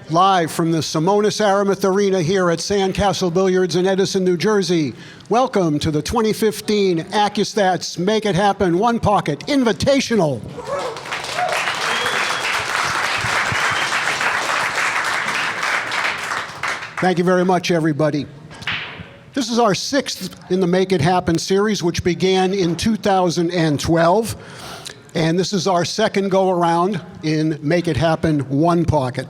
Live from the Simonis Aramuth Arena here at Sandcastle Billiards in Edison, New Jersey. Welcome to the 2015 Accu-Stats Make It Happen One Pocket Invitational. Thank you very much, everybody. This is our 6th in the Make It Happen series, which began in 2012. And this is our 2nd go-around in Make It Happen One Pocket.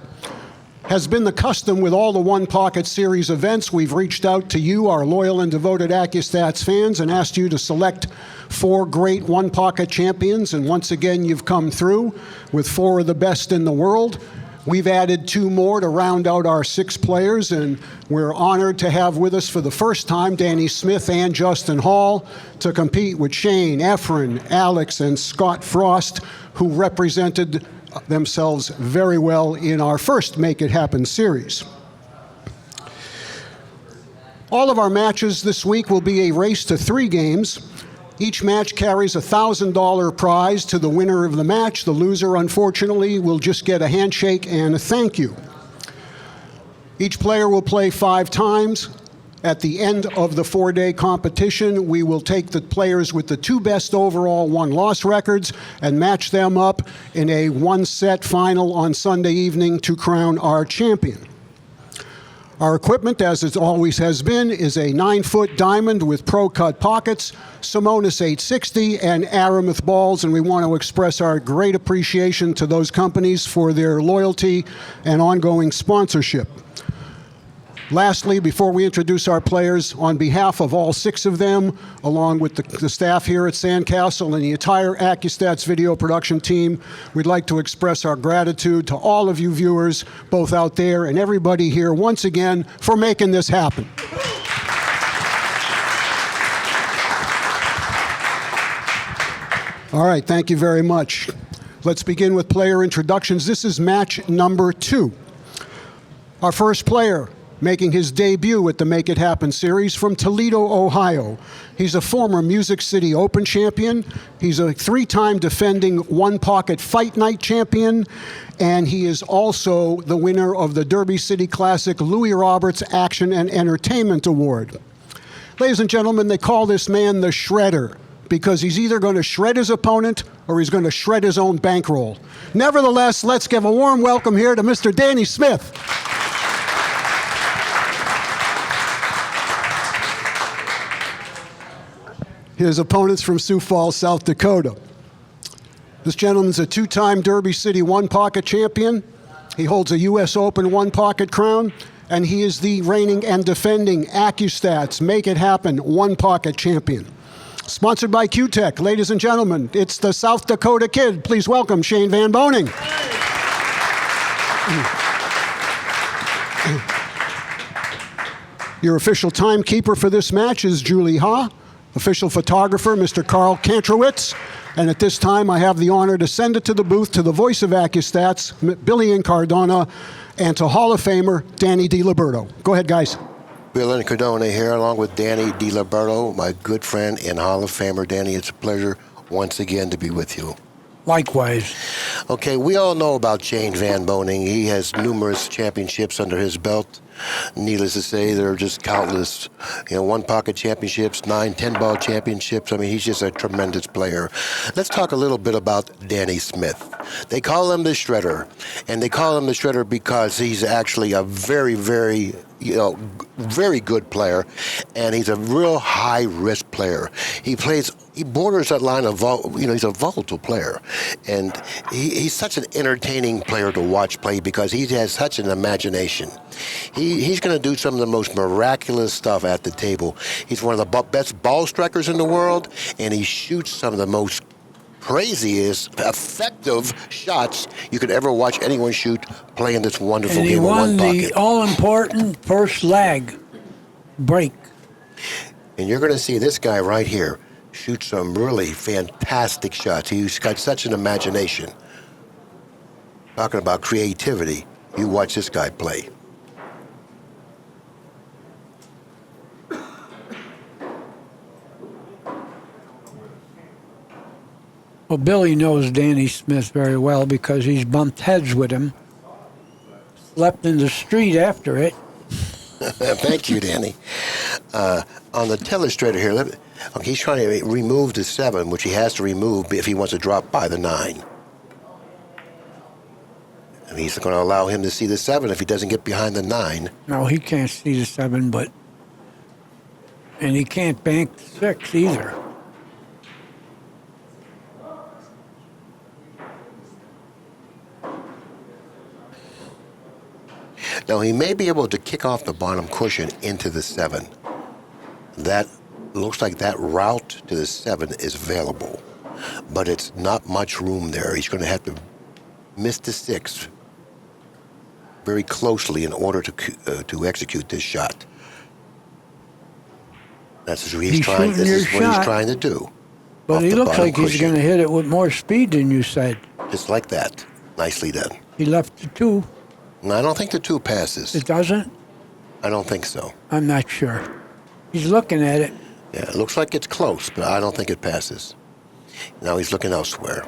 Has been the custom with all the One Pocket Series events. We've reached out to you, our loyal and devoted Accu-Stats fans, and asked you to select 4 great One Pocket champions. And once again, you've come through with 4 of the best in the world. We've added 2 more to round out our 6 players, and we're honored to have with us for the first time Danny Smith and Justin Hall to compete with Shane, Efren, Alex, and Scott Frost, who represented themselves very well in our first Make It Happen series. All of our matches this week will be a race to 3 games. Each match carries a $1,000 prize to the winner of the match. The loser, unfortunately, will just get a handshake and a thank you. Each player will play 5 times. At the end of the 4-day competition, we will take the players with the 2 best overall 1-loss records and match them up in a 1-set final on Sunday evening to crown our champion. Our equipment, as it always has been, is a 9-foot diamond with pro-cut pockets, Simonis 860, and Aramuth balls, and we want to express our great appreciation to those companies for their loyalty and ongoing sponsorship. Lastly, before we introduce our players, on behalf of all 6 of them, along with the staff here at Sandcastle and the entire Accu-Stats video production team, we'd like to express our gratitude to all of you viewers, both out there and everybody here, once again, for making this happen. All right, thank you very much. Let's begin with player introductions. This is match number 2. Our first player, making his debut at the Make It Happen series from Toledo, Ohio. He's a former Music City Open champion. He's a 3-time defending One Pocket Fight Night champion. And he is also the winner of the Derby City Classic Louis Roberts Action and Entertainment Award. Ladies and gentlemen, they call this man the Shredder because he's either going to shred his opponent or he's going to shred his own bankroll. Nevertheless, let's give a warm welcome here to Mr. Danny Smith. His opponents from Sioux Falls, South Dakota. This gentleman's a 2-time Derby City One Pocket champion. He holds a U.S. Open One Pocket crown, and he is the reigning and defending Accu-Stats Make It Happen One Pocket champion. Sponsored by Q-Tech. Ladies and gentlemen, it's the South Dakota Kid. Please welcome Shane Van Boening. Your official timekeeper for this match is Julie Ha. Official photographer, Mr. Carl Kantrowitz. And at this time, I have the honor to send it to the booth to the voice of Accu-Stats, Billy Incardona, and to Hall of Famer, Danny DiLiberto. Go ahead, guys. Bill Incardona here, along with Danny DiLiberto, my good friend and Hall of Famer. Danny, it's a pleasure once again to be with you. Likewise. Okay, we all know about Shane Van Boening. He has numerous championships under his belt. Needless to say, there are just countless, One Pocket championships, 9, 10-ball championships. I mean, he's just a tremendous player. Let's talk a little bit about Danny Smith. They call him the Shredder, and they call him the Shredder because he's actually a very, very, very good player, and he's a real high-risk player. He plays he borders that line of, he's a volatile player. And he's such an entertaining player to watch play because he has such an imagination. He's going to do some of the most miraculous stuff at the table. He's one of the best ball strikers in the world, and he shoots some of the most craziest, effective shots you could ever watch anyone shoot playing this wonderful And he game of won one pocket. the all-important first leg break. And you're going to see this guy right here shoot some really fantastic shots. He's got such an imagination. Talking about creativity, you watch this guy play. Well, Billy knows Danny Smith very well because he's bumped heads with him. Slept in the street after it. Thank you, Danny. On the telestrator here, he's trying to remove the 7, which he has to remove if he wants to drop by the 9. And he's going to allow him to see the 7 if he doesn't get behind the 9. No, he can't see the 7, and he can't bank the 6 either. Now, he may be able to kick off the bottom cushion into the 7. That looks like that route to the 7 is available, but it's not much room there. He's going to have to miss the 6 very closely in order to execute this shot. That's what he's trying. This is what he's trying to do. But he looks like he's going to hit it with more speed than you said. Just like that. Nicely done. He left the 2. No, I don't think the 2 passes. It doesn't? I don't think so. I'm not sure. He's looking at it. Yeah, it looks like it's close, but I don't think it passes. Now he's looking elsewhere.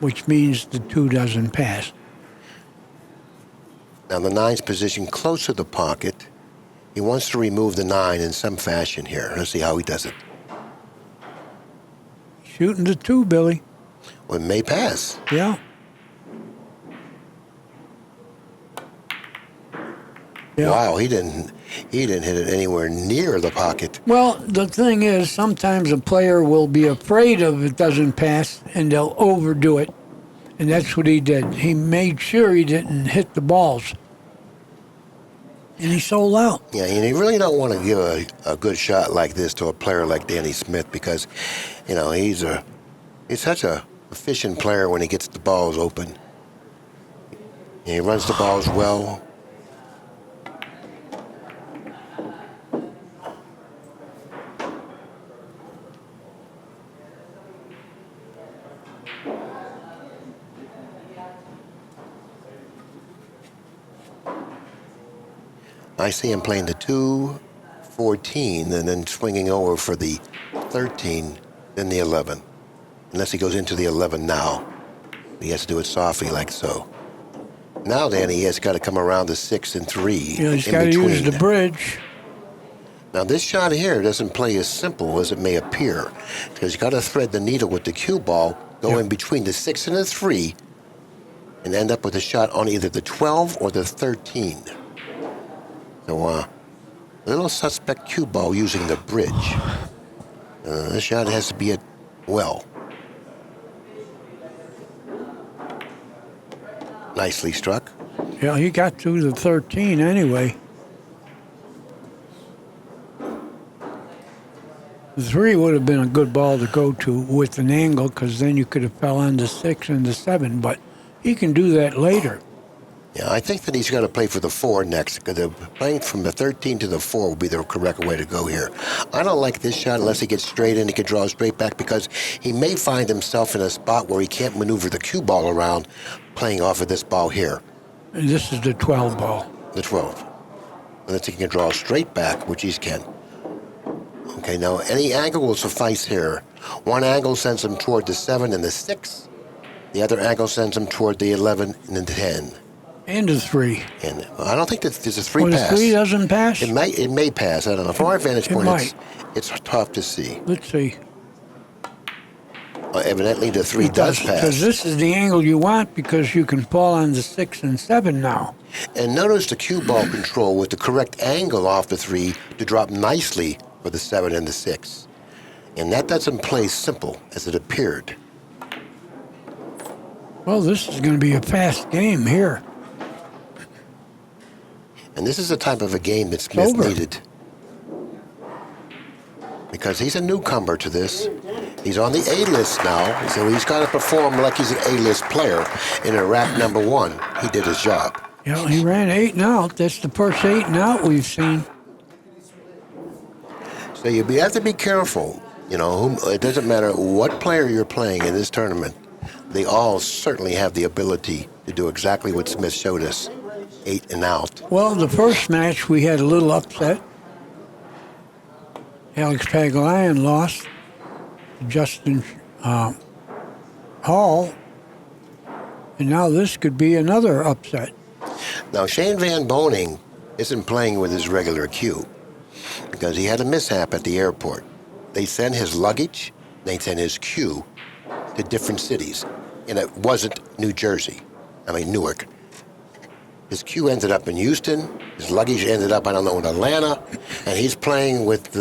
Which means the 2 doesn't pass. Now the 9's positioned close to the pocket. He wants to remove the 9 in some fashion here. Let's see how he does it. Shooting the 2, Billy. Well, it may pass. Yeah. Yeah. Wow, he didn't hit it anywhere near the pocket. Well, the thing is, sometimes a player will be afraid of it doesn't pass, and they'll overdo it. And that's what he did. He made sure he didn't hit the balls. And he sold out. Yeah, and you really don't want to give a good shot like this to a player like Danny Smith because, he's such a efficient player when he gets the balls open. And he runs the balls well. I see him playing the 2, 14, and then swinging over for the 13, then the 11. Unless he goes into the 11 now. He has to do it softly like so. Now, Danny, he has got to come around the 6 and 3. Yeah, he's got to use the bridge. Now, this shot here doesn't play as simple as it may appear because you got to thread the needle with the cue ball, go in between the 6 and the 3, and end up with a shot on either the 12 or the 13. So, little suspect cue ball using the bridge. This shot has to be at well. Nicely struck. Yeah, he got to the 13 anyway. The 3 would have been a good ball to go to with an angle because then you could have fell on the 6 and the 7, but he can do that later. Yeah, I think that he's got to play for the 4 next, because playing from the 13 to the 4 will be the correct way to go here. I don't like this shot unless he gets straight in. He can draw straight back because he may find himself in a spot where he can't maneuver the cue ball around playing off of this ball here. And this is the 12 ball. The 12. Unless he can draw straight back, which he can. Okay, now any angle will suffice here. One angle sends him toward the 7 and the 6. The other angle sends him toward the 11 and the 10. And a 3. And I don't think that there's a 3 Well, pass. the 3 doesn't pass? It may pass. I don't know. From our vantage point, it's tough to see. Let's see. Evidently, the 3 does pass. Because this is the angle you want because you can fall on the 6 and 7 now. And notice the cue ball control with the correct angle off the 3 to drop nicely for the 7 and the 6. And that doesn't play simple as it appeared. Well, this is going to be a fast game here. And this is the type of a game that Smith over. needed. Because he's a newcomer to this. He's on the A-list now, so he's got to perform like he's an A-list player. In rack number 1, he did his job. Yeah, he ran 8 and out. That's the first 8 and out we've seen. So you have to be careful. It doesn't matter what player you're playing in this tournament. They all certainly have the ability to do exactly what Smith showed us, 8 and out. Well, the first match we had a little upset. Alex Pagulayan lost to Justin Hall. And now this could be another upset. Now, Shane Van Boening isn't playing with his regular cue because he had a mishap at the airport. They sent his luggage, they sent his cue to different cities, and it wasn't Newark. His cue ended up in Houston, his luggage ended up, in Atlanta, and he's playing with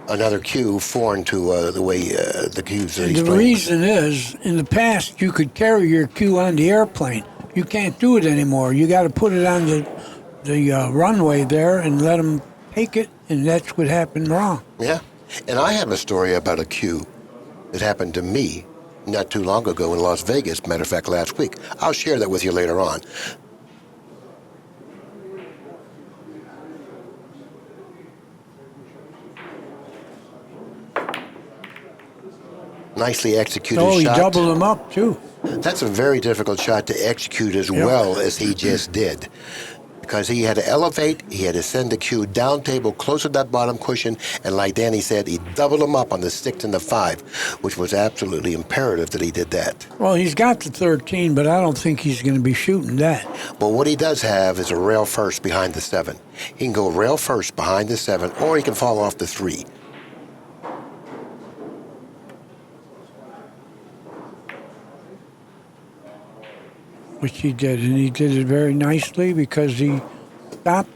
another cue foreign to the way the cues that he's The playing. reason is, in the past, you could carry your cue on the airplane. You can't do it anymore. You got to put it on the runway there and let them take it, and that's what happened wrong. Yeah, and I have a story about a cue that happened to me not too long ago in Las Vegas, matter of fact, last week. I'll share that with you later on. Nicely executed Oh, he shot. doubled them up, too. That's a very difficult shot to execute as well as he just did. Because he had to elevate, he had to send the cue down table, close to that bottom cushion, and like Danny said, he doubled them up on the 6 and the 5, which was absolutely imperative that he did that. Well, he's got the 13, but I don't think he's going to be shooting that. But what he does have is a rail first behind the 7. He can go rail first behind the 7, or he can fall off the 3. Which he did, and he did it very nicely because he stopped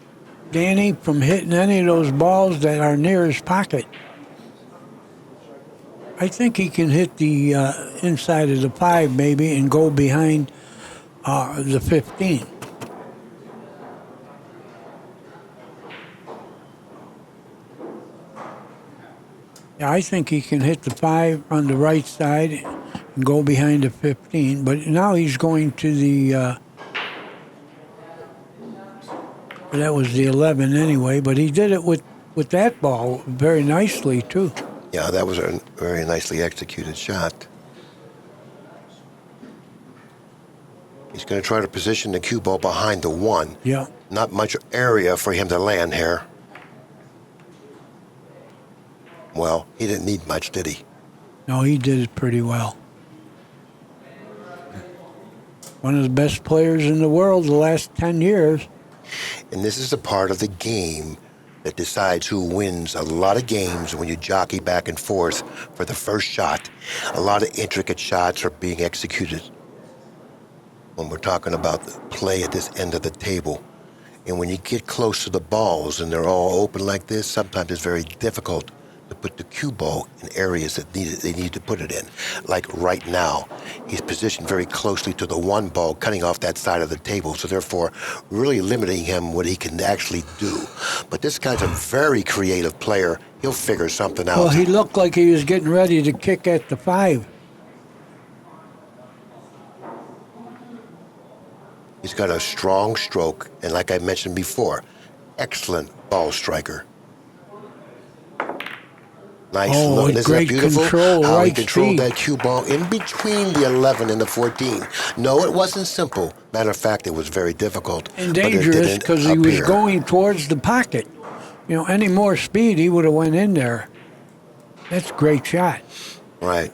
Danny from hitting any of those balls that are near his pocket. I think he can hit the inside of the 5 maybe and go behind the 15. Yeah, I think he can hit the 5 on the right side and go behind the 15, but now he's going to the that was the 11 anyway, but he did it with that ball very nicely too. Yeah, that was a very nicely executed shot. He's going to try to position the cue ball behind the 1. Yeah. Not much area for him to land here. Well, he didn't need much, did he? No, he did it pretty well. One of the best players in the world the last 10 years. And this is a part of the game that decides who wins a lot of games when you jockey back and forth for the first shot. A lot of intricate shots are being executed when we're talking about the play at this end of the table. And when you get close to the balls and they're all open like this, sometimes it's very difficult to put the cue ball in areas that they need to put it in. Like right now, he's positioned very closely to the 1 ball, cutting off that side of the table, so therefore really limiting him what he can actually do. But this guy's a very creative player. He'll figure something out. Well, he looked like he was getting ready to kick at the 5. He's got a strong stroke, and like I mentioned before, excellent ball striker. Nice Oh, look. with Isn't great that beautiful? control, How he right controlled speed. that cue ball in between the 11 and the 14. No, it wasn't simple. Matter of fact, it was very difficult. And but it dangerous didn't because he was appear. going towards the pocket. You know, any more speed, he would have went in there. That's a great shot. Right.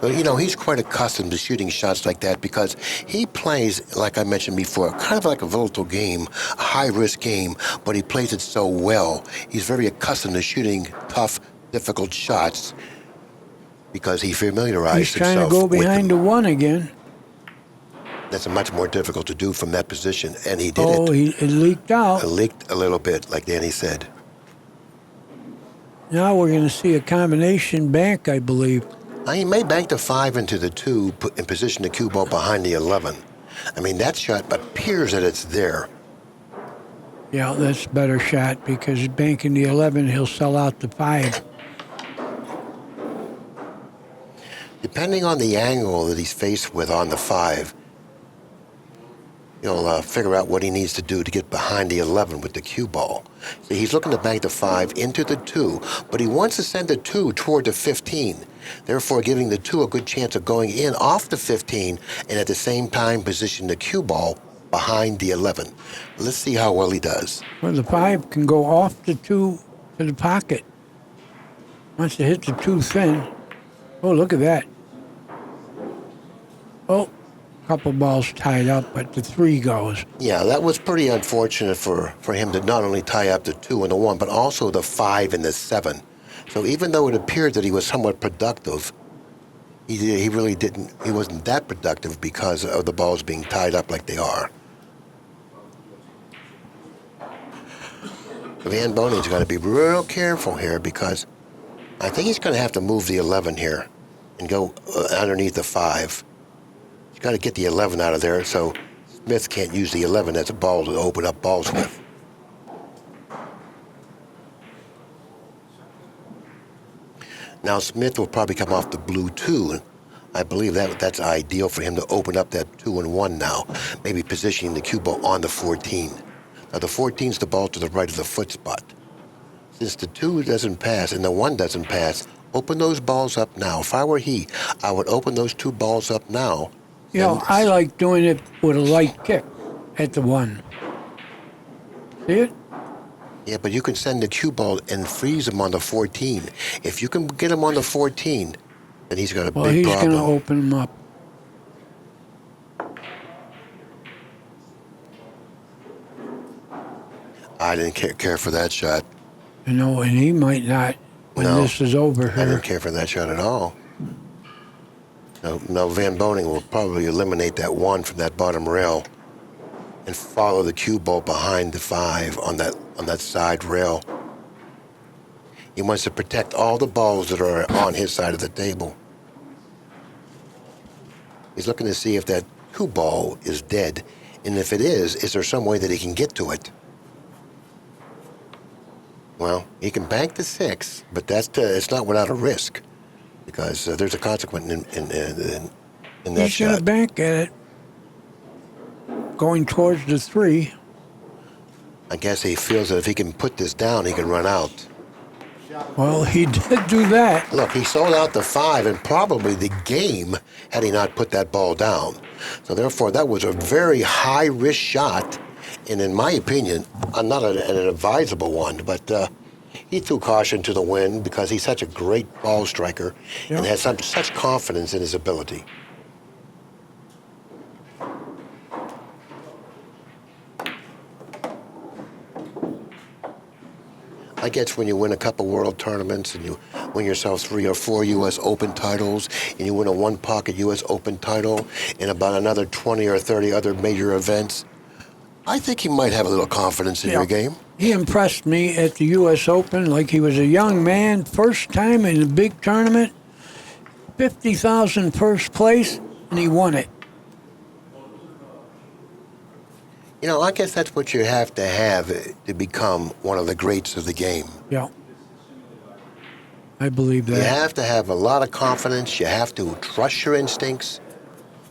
But, he's quite accustomed to shooting shots like that because he plays, like I mentioned before, kind of like a volatile game, a high-risk game, but he plays it so well. He's very accustomed to shooting tough, difficult shots because he familiarized He's trying to himself go with behind them. the 1 again. That's much more difficult to do from that position, and he did Oh, it. it leaked out. It leaked a little bit, like Danny said. Now we're going to see a combination bank, I believe. Now, he may bank the 5 into the 2 and position the cue ball behind the 11. I mean, that shot appears that it's there. Yeah, that's a better shot because banking the 11, he'll sell out the 5. Depending on the angle that he's faced with on the 5, he'll figure out what he needs to do to get behind the 11 with the cue ball. So he's looking to bank the 5 into the 2, but he wants to send the 2 toward the 15, therefore giving the 2 a good chance of going in off the 15 and at the same time position the cue ball behind the 11. Let's see how well he does. Well, the 5 can go off the 2 to the pocket. Once it hits the 2 thin. Oh, look at that. Oh, a couple balls tied up, but the 3 goes. Yeah, that was pretty unfortunate for him to not only tie up the 2 and the 1, but also the 5 and the 7. So even though it appeared that he was somewhat productive, he really didn't. He wasn't that productive because of the balls being tied up like they are. Van Boening's got to be real careful here because I think he's going to have to move the 11 here and go underneath the 5. He's got to get the 11 out of there so Smith can't use the 11 as a ball to open up balls with. Now Smith will probably come off the blue 2, and I believe that's ideal for him to open up that 2 and 1 now, maybe positioning the cue ball on the 14. Now the 14's the ball to the right of the foot spot. Since the 2 doesn't pass and the 1 doesn't pass, open those balls up now. If I were he, I would open those 2 balls up now. You know, I like doing it with a light kick at the 1. See it? Yeah, but you can send the cue ball and freeze him on the 14. If you can get him on the 14, then he's got a big problem. Well, he's going to open him up. I didn't care for that shot. You know, and he might not when this is over here. I didn't care for that shot at all. No, Van Boening will probably eliminate that 1 from that bottom rail and follow the cue ball behind the 5 on that side rail. He wants to protect all the balls that are on his side of the table. He's looking to see if that cue ball is dead, and if it is there some way that he can get to it? Well, he can bank the 6, but it's not without a risk because there's a consequence in that He's shot. going to bank at it, going towards the 3. I guess he feels that if he can put this down, he can run out. Well, he did do that. Look, he sold out the 5 and probably the game had he not put that ball down. So therefore, that was a very high-risk shot, and in my opinion, not an advisable one, but he threw caution to the wind because he's such a great ball striker and has such confidence in his ability. I guess when you win a couple world tournaments and you win yourself 3 or 4 U.S. Open titles and you win a one-pocket U.S. Open title and about another 20 or 30 other major events, I think he might have a little confidence in your game. He impressed me at the U.S. Open like he was a young man, first time in a big tournament, 50,000 first place, and he won it. You know, I guess that's what you have to become one of the greats of the game. Yeah. I believe that. You have to have a lot of confidence. You have to trust your instincts.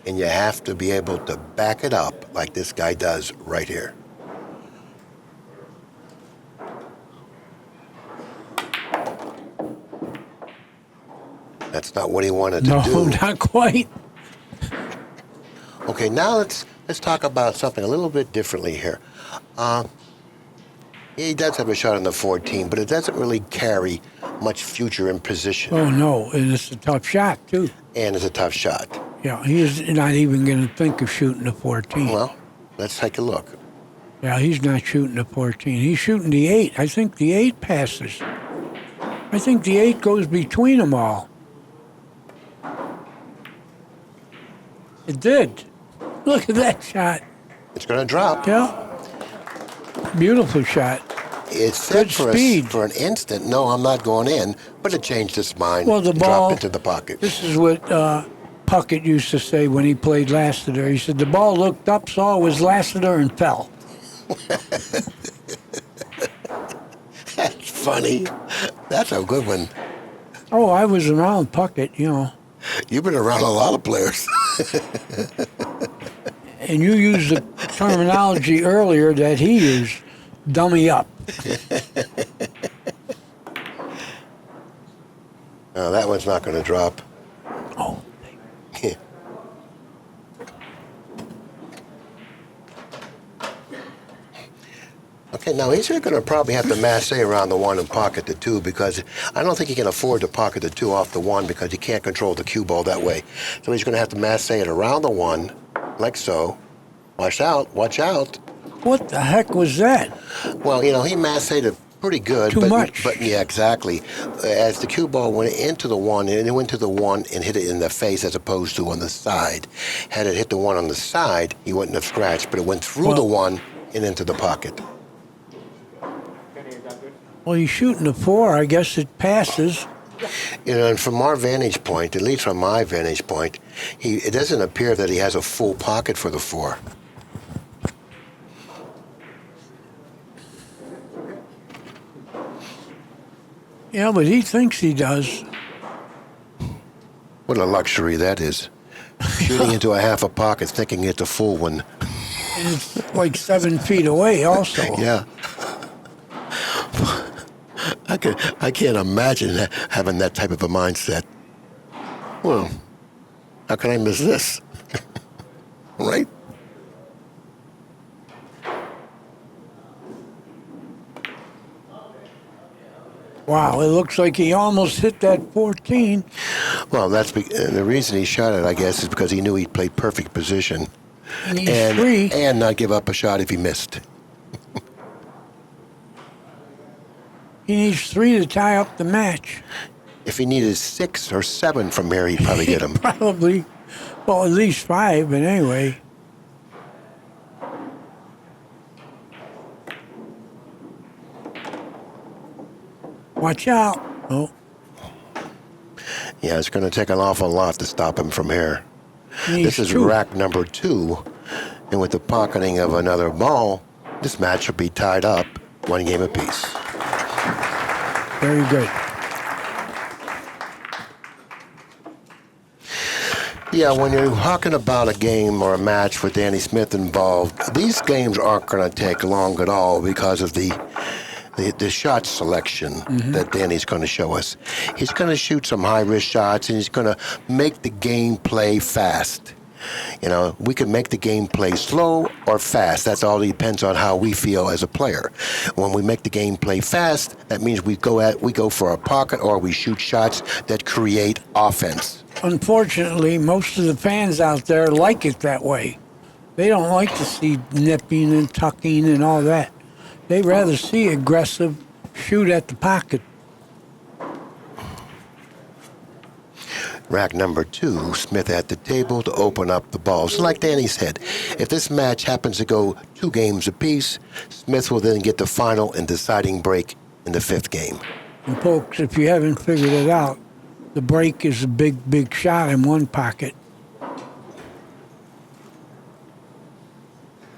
And you have to be able to back it up like this guy does right here. That's not what he wanted to do. No, not quite. Okay, now let's talk about something a little bit differently here. He does have a shot on the 14, but it doesn't really carry much future in position. Oh, no, and it's a tough shot, too. And it's a tough shot. Yeah, he's not even going to think of shooting the 14. Well, let's take a look. Yeah, he's not shooting the 14. He's shooting the 8. I think the 8 passes. I think the 8 goes between them all. It did. Look at that shot. It's going to drop. Yeah. Beautiful shot. It said Good for speed. for an instant, no, I'm not going in, but it changed its mind. Well, the and ball. dropped into the pocket. This is what Puckett used to say when he played Lassiter. He said the ball looked up, saw it was Lassiter, and fell. That's funny. That's a good one. Oh, I was around Puckett, you know. You've been around a lot of players. And you used the terminology earlier that he used, dummy up. No, that one's not going to drop. Oh, Okay, now he's going to probably have to masse around the 1 and pocket the 2 because I don't think he can afford to pocket the 2 off the 1 because he can't control the cue ball that way. So he's going to have to masse it around the 1, like so. Watch out, watch out. what the heck was that? Well, you know, he massed it pretty good. Too much. But yeah, exactly. As the cue ball went into the 1, and it went to the 1 and hit it in the face as opposed to on the side. Had it hit the 1 on the side, he wouldn't have scratched, but it went through the 1 and into the pocket. Well, he's shooting the 4. I guess it passes. You know, and from our vantage point, at least from my vantage point, it doesn't appear that he has a full pocket for the 4. Yeah, but he thinks he does. What a luxury that is. Shooting into a half a pocket, thinking it's a full one. And it's like 7 feet away also. Yeah. I can't imagine having that type of a mindset. Well, how can I miss this? Right? Wow, it looks like he almost hit that 14. Well, the reason he shot it, I guess, is because he knew he'd play perfect position And he's 3. and not give up a shot if he missed. He needs 3 to tie up the match. If he needed 6 or 7 from here, he'd probably get him. Probably, well, at least 5, but anyway. Watch out. Oh, Yeah, it's going to take an awful lot to stop him from here. he This needs is 2. rack number 2, and with the pocketing of another ball, this match will be tied up 1 game apiece. Very good. Yeah, when you're talking about a game or a match with Danny Smith involved, these games aren't going to take long at all because of the shot selection that Danny's going to show us. He's going to shoot some high-risk shots, and he's going to make the game play fast. You know, we can make the game play slow or fast. That's all depends on how we feel as a player. When we make the game play fast, that means we go for a pocket or we shoot shots that create offense. Unfortunately, most of the fans out there like it that way. They don't like to see nipping and tucking and all that. They rather see aggressive shoot at the pocket. Rack number 2, Smith at the table to open up the balls. Like Danny said, if this match happens to go 2 games apiece, Smith will then get the final and deciding break in the 5th game. And folks, if you haven't figured it out, the break is a big, big shot in one pocket.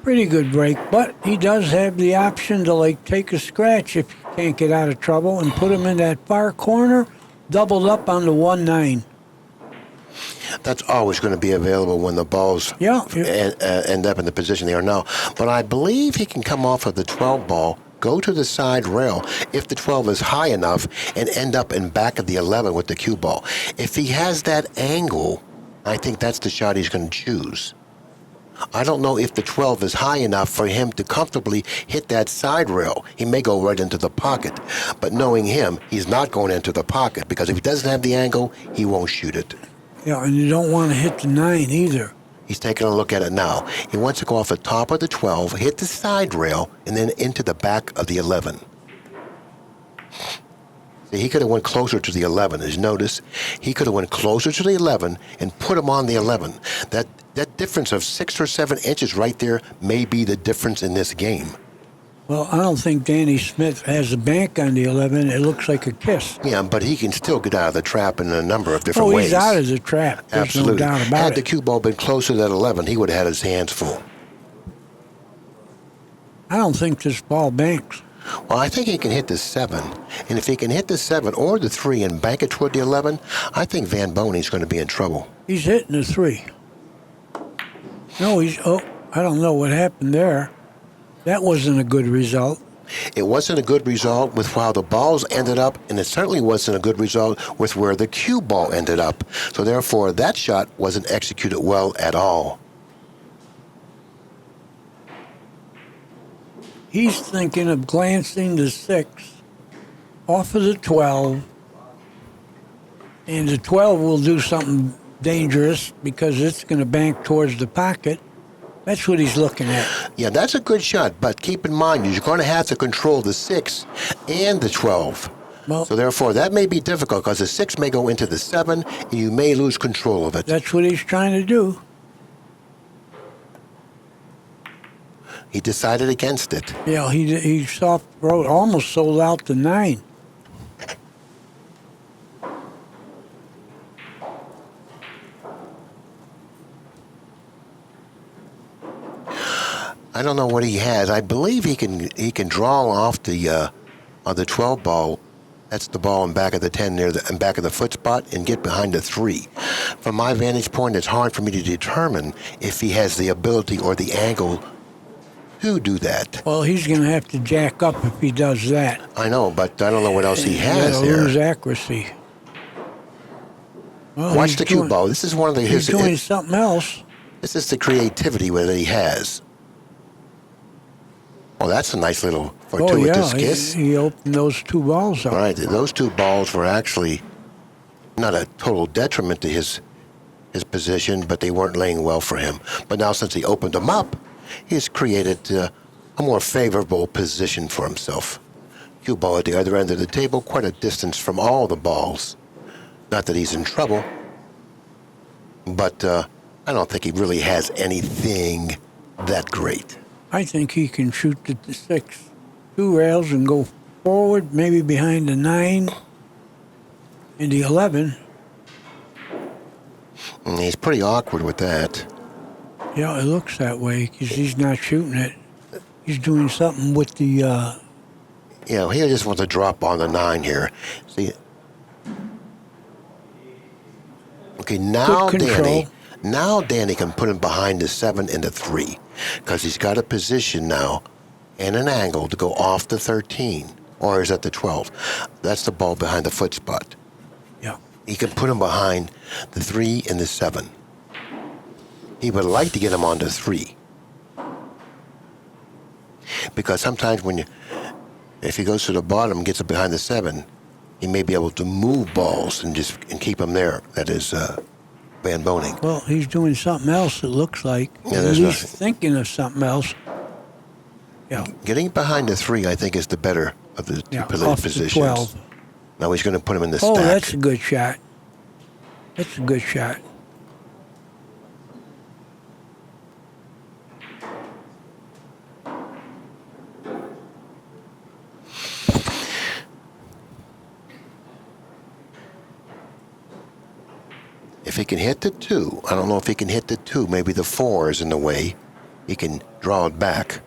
Pretty good break, but he does have the option to like take a scratch if you can't get out of trouble and put him in that far corner, doubled up on the 1-9. That's always going to be available when the balls Yeah. end up in the position they are now. But I believe he can come off of the 12 ball, go to the side rail if the 12 is high enough, and end up in back of the 11 with the cue ball. If he has that angle, I think that's the shot he's going to choose. I don't know if the 12 is high enough for him to comfortably hit that side rail. He may go right into the pocket. But knowing him, he's not going into the pocket because if he doesn't have the angle, he won't shoot it. Yeah, and you don't want to hit the 9 either. He's taking a look at it now. He wants to go off the top of the 12, hit the side rail, and then into the back of the 11. See, he could have went closer to the 11. As you notice, he could have went closer to the 11 and put him on the 11. That difference of 6 or 7 inches right there may be the difference in this game. Well, I don't think Danny Smith has a bank on the 11. It looks like a kiss. Yeah, but he can still get out of the trap in a number of different Oh, ways. he's out of the trap. There's Absolutely. no doubt about Had it. the cue ball been closer to that 11, he would have had his hands full. I don't think this ball banks. Well, I think he can hit the 7. And if he can hit the 7 or the 3 and bank it toward the 11, I think Van Boening's going to be in trouble. He's hitting the 3. No, I don't know what happened there. That wasn't a good result. It wasn't a good result with how the balls ended up, and it certainly wasn't a good result with where the cue ball ended up. So therefore, that shot wasn't executed well at all. He's thinking of glancing the 6 off of the 12, and the 12 will do something dangerous because it's going to bank towards the pocket. That's what he's looking at. Yeah, that's a good shot, but keep in mind, you're going to have to control the 6 and the 12. Well, So therefore, that may be difficult because the 6 may go into the 7, and you may lose control of it. that's what he's trying to do. He decided against it. Yeah, he soft road almost sold out the 9. I don't know what he has. I believe he can draw off the 12 ball. That's the ball in back of the 10 near the in back of the foot spot and get behind the 3. From my vantage point, it's hard for me to determine if he has the ability or the angle to do that. Well, he's going to have to jack up if he does that. I know, but I don't know what else he has He'll lose there. accuracy. Well, Watch he's the cue doing- ball. This is one of the He's doing something else. this is the creativity that he has. Well, that's a nice little Oh, fortuitous yeah, kiss. he opened those 2 balls up. All right, those 2 balls were actually not a total detriment to his position, but they weren't laying well for him. But now since he opened them up, he's created a more favorable position for himself. Cue ball at the other end of the table, quite a distance from all the balls. Not that he's in trouble, but I don't think he really has anything that great. I think he can shoot the 6. 2 rails and go forward, maybe behind the 9 and the 11. And he's pretty awkward with that. Yeah, it looks that way because he's not shooting it. He's doing something with the. He just wants to drop on the 9 here. See. Okay, now Good control. Danny can put him behind the 7 and the 3 because he's got a position now and an angle to go off the 13, or is that the 12? That's the ball behind the foot spot. Yeah. He can put him behind the 3 and the 7. He would like to get him on the 3 because sometimes if he goes to the bottom and gets it behind the 7, he may be able to move balls and keep him there. That is Van Boening. Well, he's doing something else, it looks like. Yeah, there's He's nothing. thinking of something else. Yeah. Getting behind the 3, I think, is the better of the two Off positions. the 12. Now he's going to put him in the Oh, stack. that's a good shot. That's a good shot. If he can hit the 2, I don't know if he can hit the 2. Maybe the 4 is in the way. He can draw it back.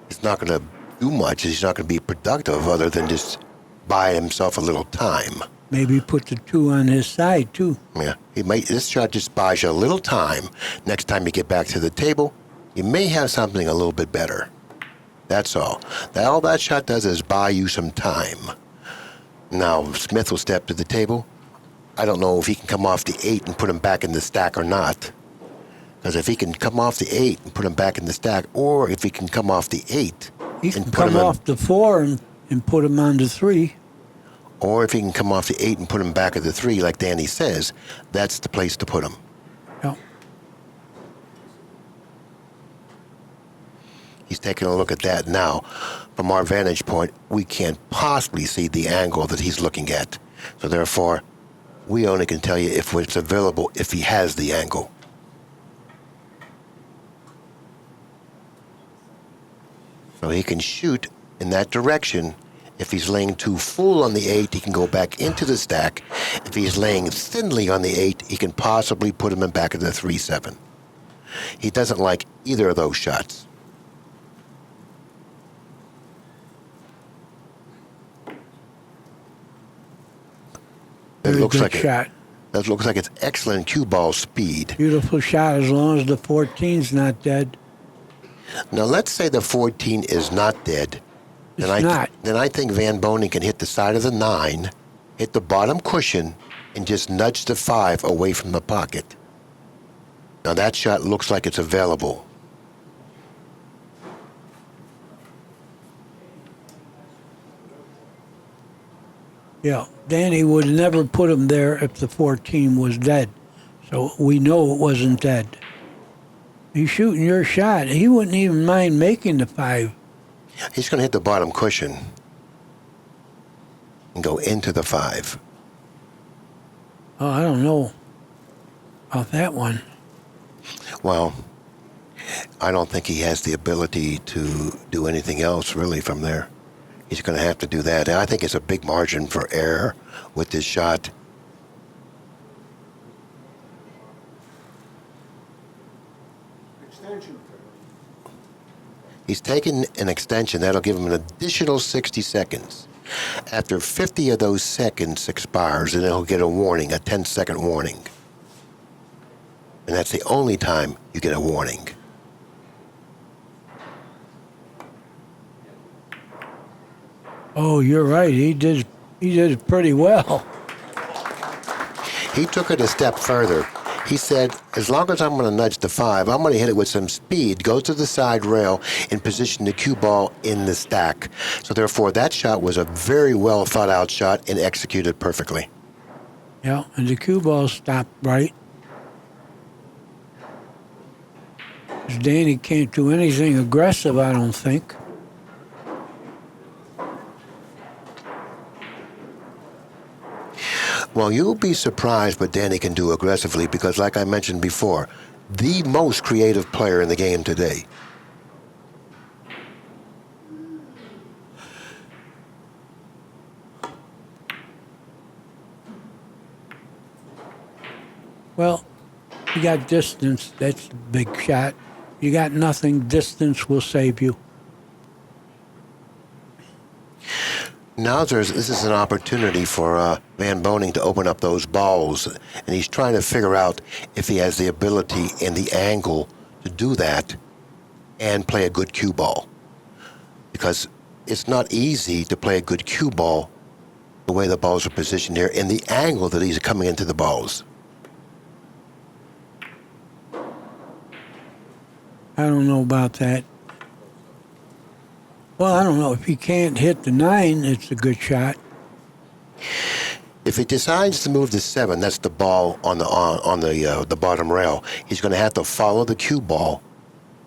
He's not going to do much. He's not going to be productive other than just buy himself a little time. Maybe put the 2 on his side, too. Yeah, this shot just buys you a little time. Next time you get back to the table, you may have something a little bit better. That's all. All that shot does is buy you some time. Now, Smith will step to the table. I don't know if he can come off the 8 and put him back in the stack or not. Because if he can come off the 8 and put him back in the stack, or if he can come off the 8 He and can put come him in, off the 4 and put him on the 3. or if he can come off the 8 and put him back at the 3, like Danny says, that's the place to put him. Yeah. He's taking a look at that now. From our vantage point, we can't possibly see the angle that he's looking at. So therefore, we only can tell you if it's available if he has the angle. So he can shoot in that direction. If he's laying too full on the 8, he can go back into the stack. If he's laying thinly on the 8, he can possibly put him in back of the 3-7. He doesn't like either of those shots. Very looks good like shot. That looks like it's excellent cue ball speed. Beautiful shot as long as the 14's not dead. Now, let's say the 14 is not dead. It's not. Then I think Van Boening can hit the side of the 9, hit the bottom cushion, and just nudge the 5 away from the pocket. Now, that shot looks like it's available. Yeah, Danny would never put him there if the 14 was dead. So we know it wasn't dead. He's shooting your shot. He wouldn't even mind making the 5. He's going to hit the bottom cushion and go into the 5. Oh, I don't know about that one. Well, I don't think he has the ability to do anything else really from there. He's going to have to do that. And I think it's a big margin for error with this shot. He's taken an extension. That'll give him an additional 60 seconds. After 50 of those seconds expires, then he'll get a warning, a 10-second warning. And that's the only time you get a warning. Oh, you're right. He did it pretty well. He took it a step further. He said, as long as I'm going to nudge the 5, I'm going to hit it with some speed, go to the side rail, and position the cue ball in the stack. So therefore, that shot was a very well thought out shot and executed perfectly. Yeah, and the cue ball stopped right. 'Cause Danny can't do anything aggressive, I don't think. Well, you'll be surprised what Danny can do aggressively because, like I mentioned before, the most creative player in the game today. Well, you got distance. That's a big shot. You got nothing. Distance will save you. Now this is an opportunity for Van Boening to open up those balls, and he's trying to figure out if he has the ability and the angle to do that and play a good cue ball. Because it's not easy to play a good cue ball the way the balls are positioned here and the angle that he's coming into the balls. I don't know about that. Well, I don't know. If he can't hit the 9, it's a good shot. If he decides to move the 7, that's the ball on the bottom rail. He's going to have to follow the cue ball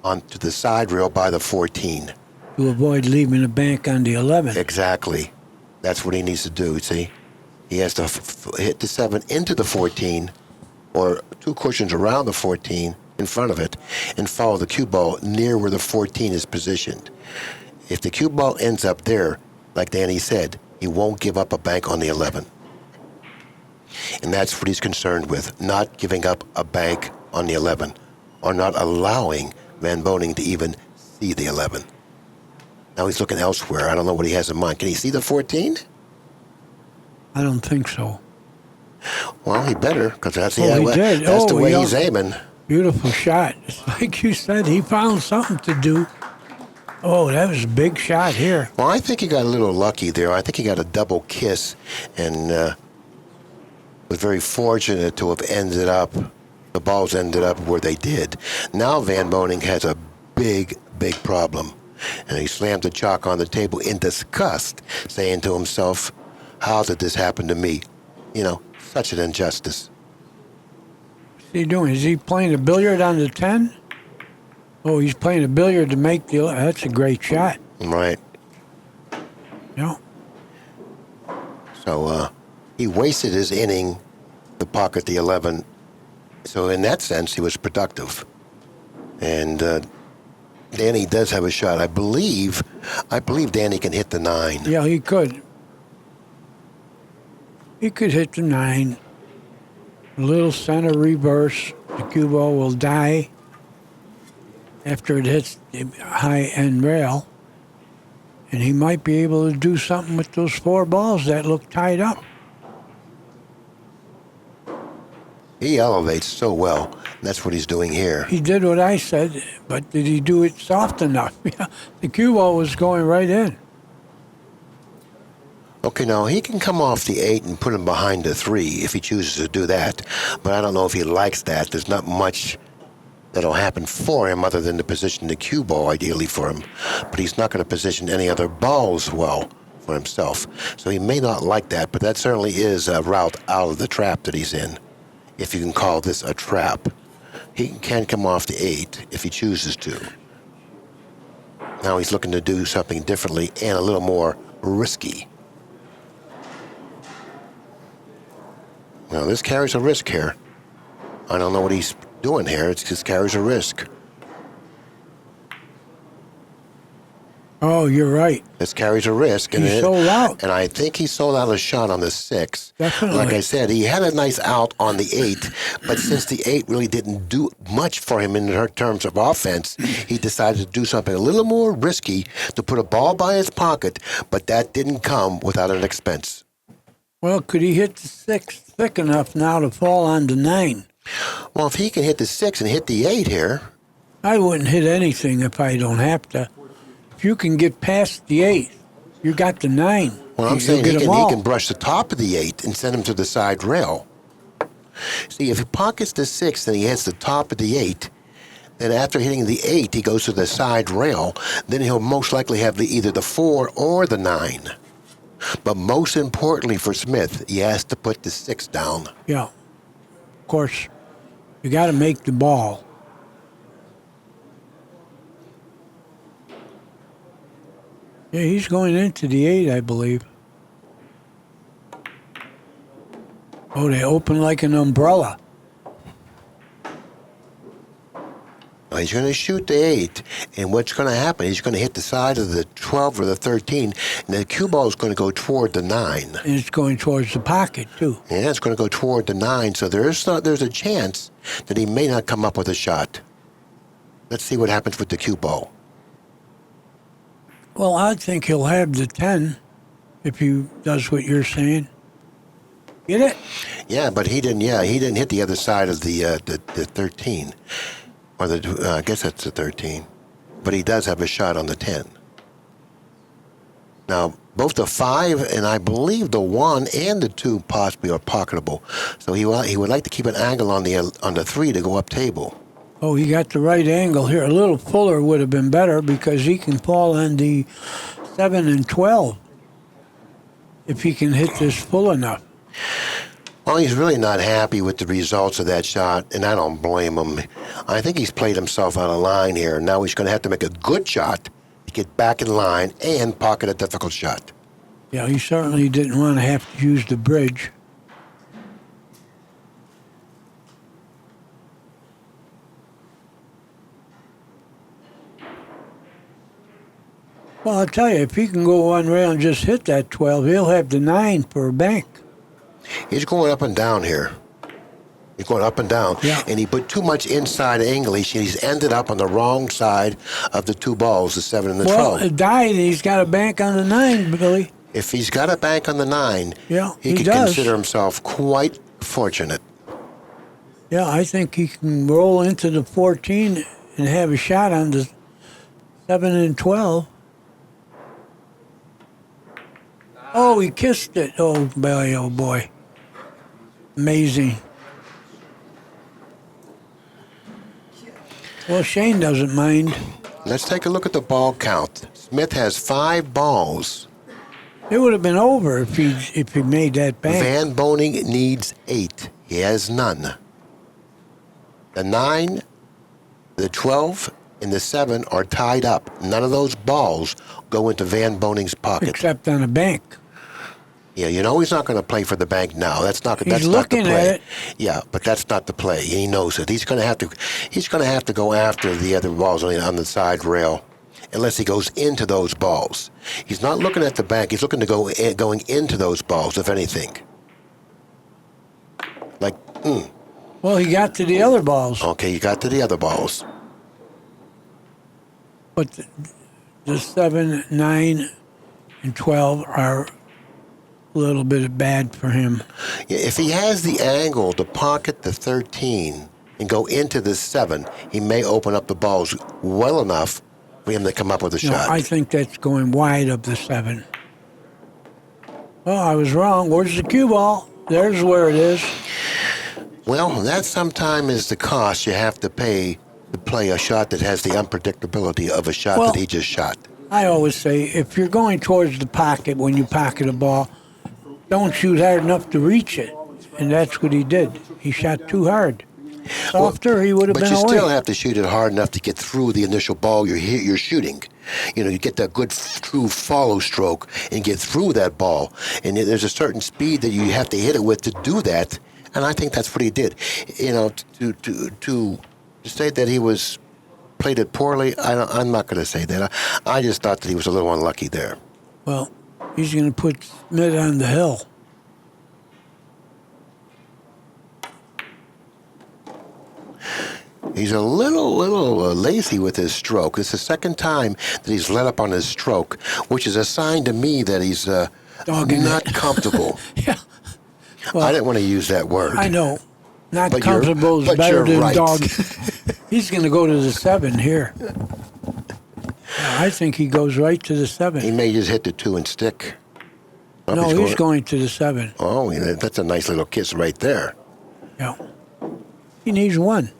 onto the side rail by the 14. To avoid leaving a bank on the 11. Exactly. That's what he needs to do, see? He has to hit the 7 into the 14 or 2 cushions around the 14 in front of it and follow the cue ball near where the 14 is positioned. If the cue ball ends up there, like Danny said, he won't give up a bank on the 11. And that's what he's concerned with, not giving up a bank on the 11 or not allowing Van Boening to even see the 11. Now he's looking elsewhere. I don't know what he has in mind. Can he see the 14? I don't think so. Well, he better, because that's, Oh, he did. that's the Oh, way yeah. he's aiming. Beautiful shot. Like you said, he found something to do. Oh, that was a big shot here. Well, I think he got a little lucky there. I think he got a double kiss and was very fortunate to have ended up, the balls ended up where they did. Now Van Boening has a big, big problem. And he slammed the chalk on the table in disgust, saying to himself, how did this happen to me? You know, such an injustice. What's he doing? Is he playing a billiard on the 10? Oh, he's playing a billiard to make the... That's a great shot. Right. Yeah. So he wasted his inning to pocket the 11. So in that sense, he was productive. And Danny does have a shot. I believe Danny can hit the 9. Yeah, he could. He could hit the 9. A little center reverse. The cue ball will die after it hits the high end rail. And he might be able to do something with those 4 balls that look tied up. He elevates so well. That's what he's doing here. He did what I said, but did he do it soft enough? Yeah, the cue ball was going right in. Okay, now he can come off the 8 and put him behind the 3 if he chooses to do that. But I don't know if he likes that. There's not much that'll happen for him other than to position the cue ball ideally for him. But he's not going to position any other balls well for himself. So he may not like that, but that certainly is a route out of the trap that he's in, if you can call this a trap. He can come off the 8 if he chooses to. Now he's looking to do something differently and a little more risky. Now this carries a risk here. I don't know what he's doing here. It just carries a risk. Oh, you're right. This carries a risk. He sold out. And I think he sold out a shot on the 6. Definitely. Like I said, he had a nice out on the 8, but since the 8 really didn't do much for him in terms of offense, he decided to do something a little more risky to put a ball by his pocket, but that didn't come without an expense. Well, could he hit the 6 thick enough now to fall on the 9? Well, if he can hit the 6 and hit the 8 here. I wouldn't hit anything if I don't have to. If you can get past the 8, you got the 9. Well, I'm saying he can brush the top of the 8 and send him to the side rail. See, if he pockets the 6 and he hits the top of the 8, then after hitting the 8, he goes to the side rail, then he'll most likely have either the 4 or the 9. But most importantly for Smith, he has to put the 6 down. Yeah. Of course, you got to make the ball. Yeah, he's going into the 8, I believe. Oh, they open like an umbrella. Well, he's going to shoot the 8, and what's going to happen? He's going to hit the side of the 12 or the 13, and the cue ball is going to go toward the 9. And it's going towards the pocket, too. Yeah, it's going to go toward the 9, so there's a chance that he may not come up with a shot. Let's see what happens with the cue ball. Well, I think he'll have the 10 if he does what you're saying. Get it? Yeah, but he didn't hit the other side of the 13. Or I guess that's the 13. But he does have a shot on the 10. Now, both the 5 and I believe the 1 and the 2 possibly are pocketable. So he would like to keep an angle on the 3 to go up table. Oh, he got the right angle here. A little fuller would have been better because he can fall on the 7 and 12 if he can hit this full enough. Well, he's really not happy with the results of that shot, and I don't blame him. I think he's played himself out of line here. Now he's going to have to make a good shot to get back in line and pocket a difficult shot. Yeah, he certainly didn't want to have to use the bridge. Well, I'll tell you, if he can go one rail and just hit that 12, he'll have the 9 for a bank. He's going up and down here. He's going up and down. Yeah. And he put too much inside English, and he's ended up on the wrong side of the 2 balls, the 7 and the 12. Well, it died, and he's got a bank on the 9, Billy. If he's got a bank on the 9, Yeah, he he could does. consider himself quite fortunate. Yeah, I think he can roll into the 14 and have a shot on the 7 and 12. Oh, he kissed it. Oh, boy, oh, boy. Amazing. Well, Shane doesn't mind. Let's take a look at the ball count. Smith has 5 balls. It would have been over if he made that bank. Van Boening needs 8. He has none. The 9, the 12, and the 7 are tied up. None of those balls go into Van Boening's pocket. Except on a bank. Yeah, you know he's not going to play for the bank now. That's not He's not the looking play. at it. Yeah, but that's not the play. He knows it. He's going to have to go after the other balls on the side rail, unless he goes into those balls. He's not looking at the bank. He's looking to going into those balls, if anything. Like, Well, he got to the other balls, okay, you got to the other balls. but the 7, 9, and 12 are a little bit bad for him. Yeah, if he has the angle to pocket the 13 and go into the 7, he may open up the balls well enough for him to come up with a No, shot. I think that's going wide of the 7. Oh, I was wrong. Where's the cue ball? There's where it is. Well, that sometimes is the cost you have to pay to play a shot that has the unpredictability of a shot Well, that he just shot. I always say, if you're going towards the pocket when you pocket a ball, don't shoot hard enough to reach it. And that's what he did. He shot too hard. Softer, he would have But been you away. still have to shoot it hard enough to get through the initial ball you're shooting. You know, you get that good true follow stroke and get through that ball. And there's a certain speed that you have to hit it with to do that. And I think that's what he did. You know, to say that he played it poorly, I'm not going to say that. I just thought that he was a little unlucky there. Well, he's going to put Smith on the hill. He's a little lazy with his stroke. It's the second time that he's let up on his stroke, which is a sign to me that he's not comfortable. Yeah. Well, I didn't want to use that word. I know. Not But comfortable is better you're than right. dog. He's going to go to the 7 here. Yeah, I think he goes right to the He 7. may just hit the 2 and stick. No, he's going to the 7. Oh, yeah, that's a nice little kiss right there. Yeah. He needs 1.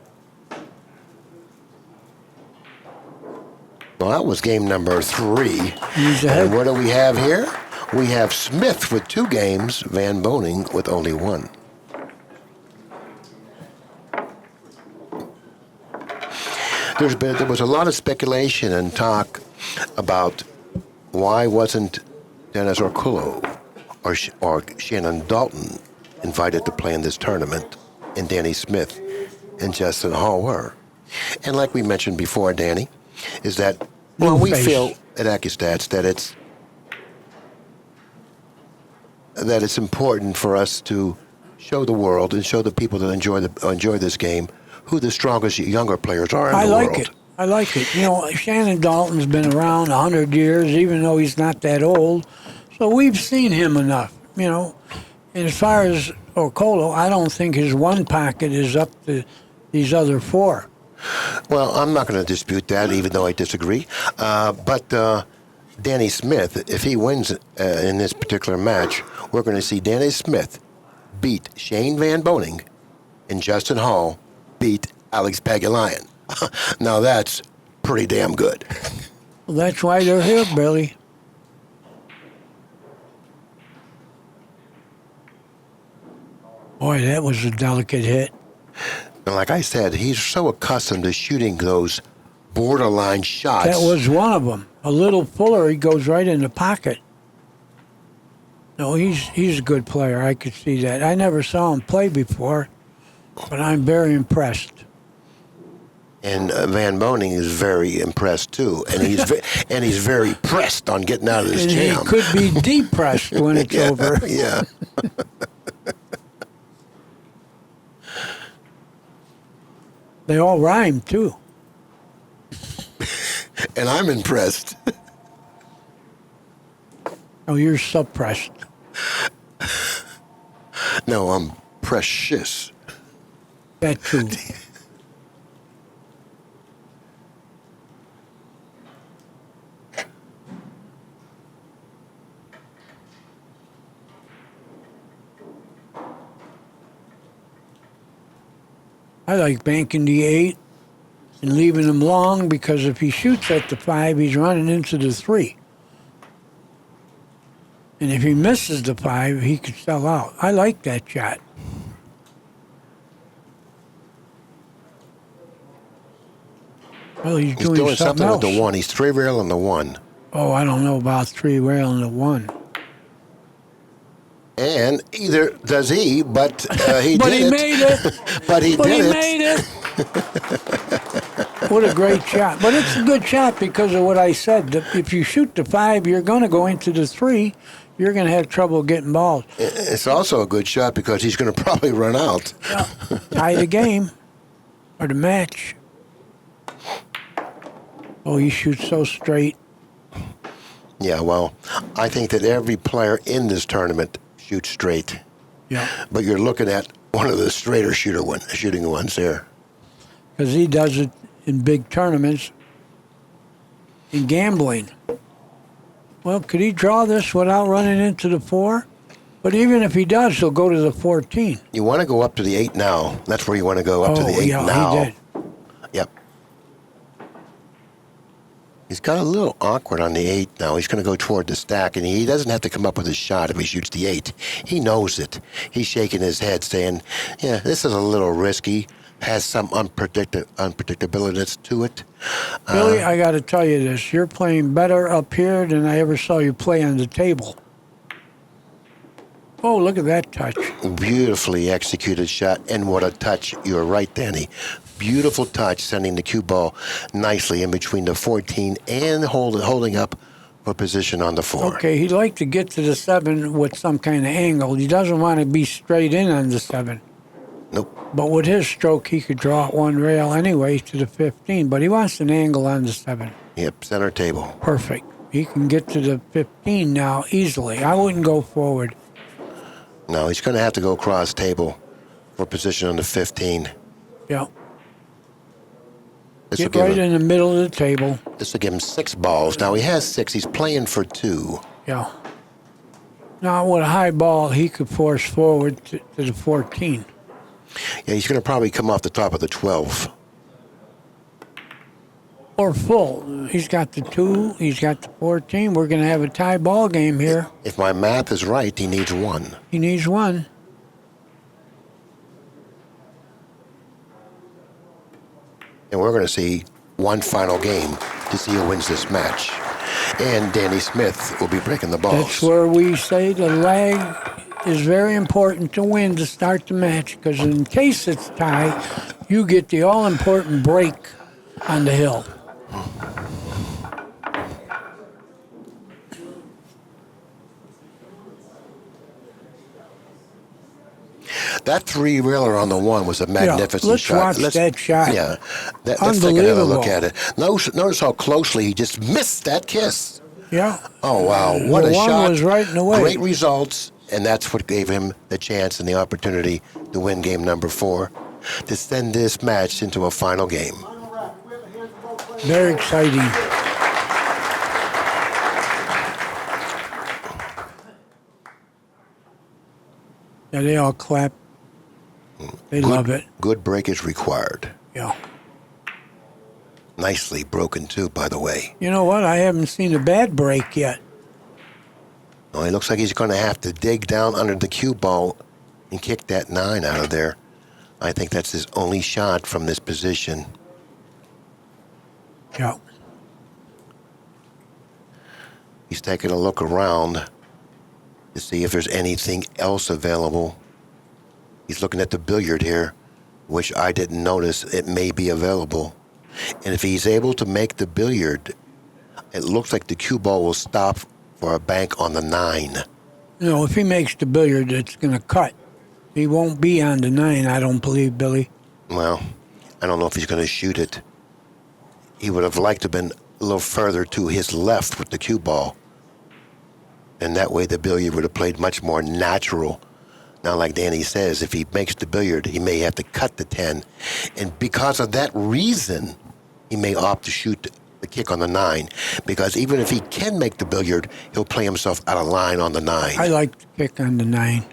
Well, that was game number 3. He's ahead. And what do we have here? We have Smith with 2 games, Van Boening with only 1. There was a lot of speculation and talk about why wasn't Dennis Orcullo or Shannon Dalton invited to play in this tournament, and Danny Smith and Justin Hall were. And like we mentioned before, Danny, is that we feel at Accu-Stats that it's important for us to show the world and show the people that enjoy this game who the strongest younger players are in the world. I like it. You know, Shannon Dalton's been around 100 years, even though he's not that old. So we've seen him enough, you know. And as far as Orcullo, I don't think his 1 pocket is up to these other 4. Well, I'm not going to dispute that, even though I disagree. But Danny Smith, if he wins in this particular match, we're going to see Danny Smith beat Shane Van Boening and Justin Hall beat Alex Pagulayan. Now that's pretty damn good. Well, that's why they're here, Billy. Boy, that was a delicate hit. And like I said, he's so accustomed to shooting those borderline shots. That was one of them. A little fuller, he goes right in the pocket. No, he's a good player. I could see that. I never saw him play before, but I'm very impressed. And Van Boening is very impressed too, and he's very pressed on getting out of this And jam. he could be depressed when it's over. Yeah. They all rhyme too. And I'm impressed. Oh, you're suppressed. No, I'm precious. That too. I like banking the 8 and leaving him long because if he shoots at the 5, he's running into the 3. And if he misses the 5, he could sell out. I like that shot. Well, he's doing something else. with the 1. He's 3-railing the 1. Oh, I don't know about 3 rail and the 1. And either does he, but he But did he it. made it. But he But he did it. made it. What a great shot. But it's a good shot because of what I said. If you shoot the 5, you're going to go into the 3. You're going to have trouble getting balls. It's also a good shot because he's going to probably run out. Yeah. Tie the game or the match. Oh, he shoots so straight. Yeah, well, I think that every player in this tournament shoots straight. Yeah. But you're looking at one of the straighter shooting ones there. Because he does it in big tournaments. In gambling. Well, could he draw this without running into the 4? But even if he does, he'll go to the 14. You want to go up to the 8 now. That's where you want to go, up to the 8 yeah, now. He did. Yep. He's got a little awkward on the 8 now. He's going to go toward the stack, and he doesn't have to come up with a shot if he shoots the 8. He knows it. He's shaking his head, saying, yeah, this is a little risky. Has some unpredictability to it. Billy, I got to tell you this. You're playing better up here than I ever saw you play on the table. Oh, look at that touch. Beautifully executed shot, and what a touch. You're right, Danny. Beautiful touch, sending the cue ball nicely in between the 14 and holding up for position on the 4. Okay, he'd like to get to the 7 with some kind of angle. He doesn't want to be straight in on the 7. Nope. But with his stroke, he could draw at one rail anyway to the 15. But he wants an angle on the 7. Yep, center table. Perfect. He can get to the 15 now easily. I wouldn't go forward. No, he's going to have to go across table for position on the 15. Yeah. This will Get right in the middle of the table. This will give him 6 balls. Now he has 6. He's playing for 2. Yeah. Now with a high ball, he could force forward to the 14. Yeah, he's going to probably come off the top of the 12. Or full. He's got the 2. He's got the 14. We're going to have a tie ball game here. If my math is right, he needs 1. He needs 1. And we're going to see one final game to see who wins this match. And Danny Smith will be breaking the balls. That's where we say the lag is very important to win to start the match, because in case it's tie, you get the all-important break on the hill. That 3-reeler on the 1 was a magnificent let's shot. Watch that shot. Yeah, let's take another look at it. Notice how closely he just missed that kiss. Yeah. Oh, wow. What the a one shot. Was right in the way. Great results, and that's what gave him the chance and the opportunity to win game number 4, to send this match into a final game. Very exciting. Yeah, they all clap. They love it. Good break is required. Yeah. Nicely broken, too, by the way. You know what? I haven't seen a bad break yet. Oh, it looks like he's going to have to dig down under the cue ball and kick that 9 out of there. I think that's his only shot from this position. Yeah. He's taking a look around to see if there's anything else available. He's looking at the billiard here, which I didn't notice it may be available. And if he's able to make the billiard, it looks like the cue ball will stop for a bank on the 9. You know, if he makes the billiard, it's going to cut. He won't be on the 9, I don't believe, Billy. Well, I don't know if he's going to shoot it. He would have liked to have been a little further to his left with the cue ball. And that way the billiard would have played much more natural. Now, like Danny says, if he makes the billiard, he may have to cut the 10. And because of that reason, he may opt to shoot the kick on the 9. Because even if he can make the billiard, he'll play himself out of line on the 9. I like the kick on the 9.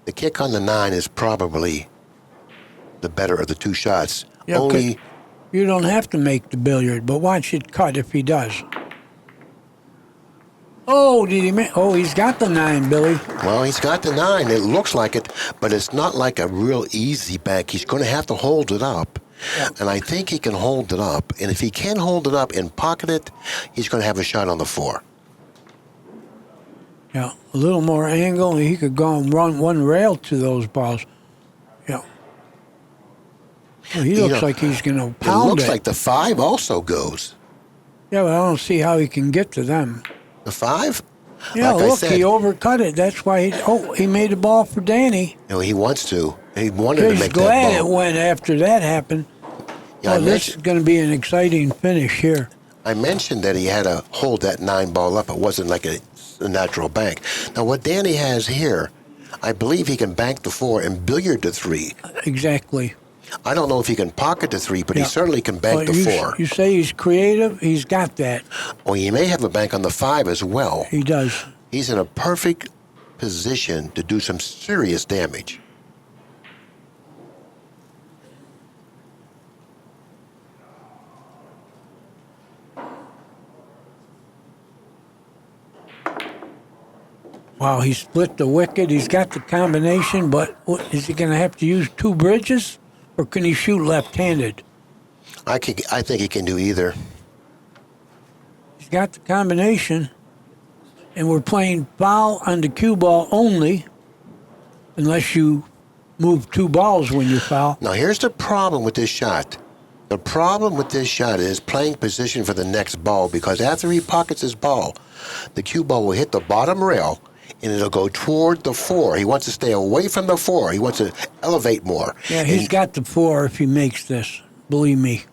The kick on the 9 is probably the better of the 2 shots. Yeah, Only you don't have to make the billiard, but watch it cut if he does. Oh, did he make? Oh, he's got the 9, Billy. Well, he's got the 9. It looks like it, but it's not like a real easy bank. He's going to have to hold it up. Yeah. And I think he can hold it up. And if he can hold it up and pocket it, he's going to have a shot on the 4. Yeah, a little more angle, and he could go and run one rail to those balls. Yeah. Well, he looks like he's going to It pound looks it. like the 5 also goes. Yeah, but I don't see how he can get to them. The 5? Yeah, like I look, said, he overcut it. That's why he made the ball for Danny. he wants to. He wanted to He's make glad that it ball. went after that happened. Yeah, Oh, this is going to be an exciting finish here. I mentioned that he had to hold that 9 ball up. It wasn't like a natural bank. Now, what Danny has here, I believe he can bank the 4 and billiard the 3. Exactly. I don't know if he can pocket the 3, but he Yeah. certainly can bank Well, the 4. You say he's creative. He's got that. Or he may have a bank on the 5 as well. He does. He's in a perfect position to do some serious damage. Wow, he split the wicket. He's got the combination, but is he going to have to use 2 bridges, or can he shoot left-handed? I think he can do either. He's got the combination, and we're playing foul on the cue ball only, unless you move 2 balls when you foul. Now, here's the problem with this shot. The problem with this shot is playing position for the next ball, because after he pockets his ball, the cue ball will hit the bottom rail, and it'll go toward the 4. He wants to stay away from the 4. He wants to elevate more. Yeah, he's got the 4 if he makes this. Believe me.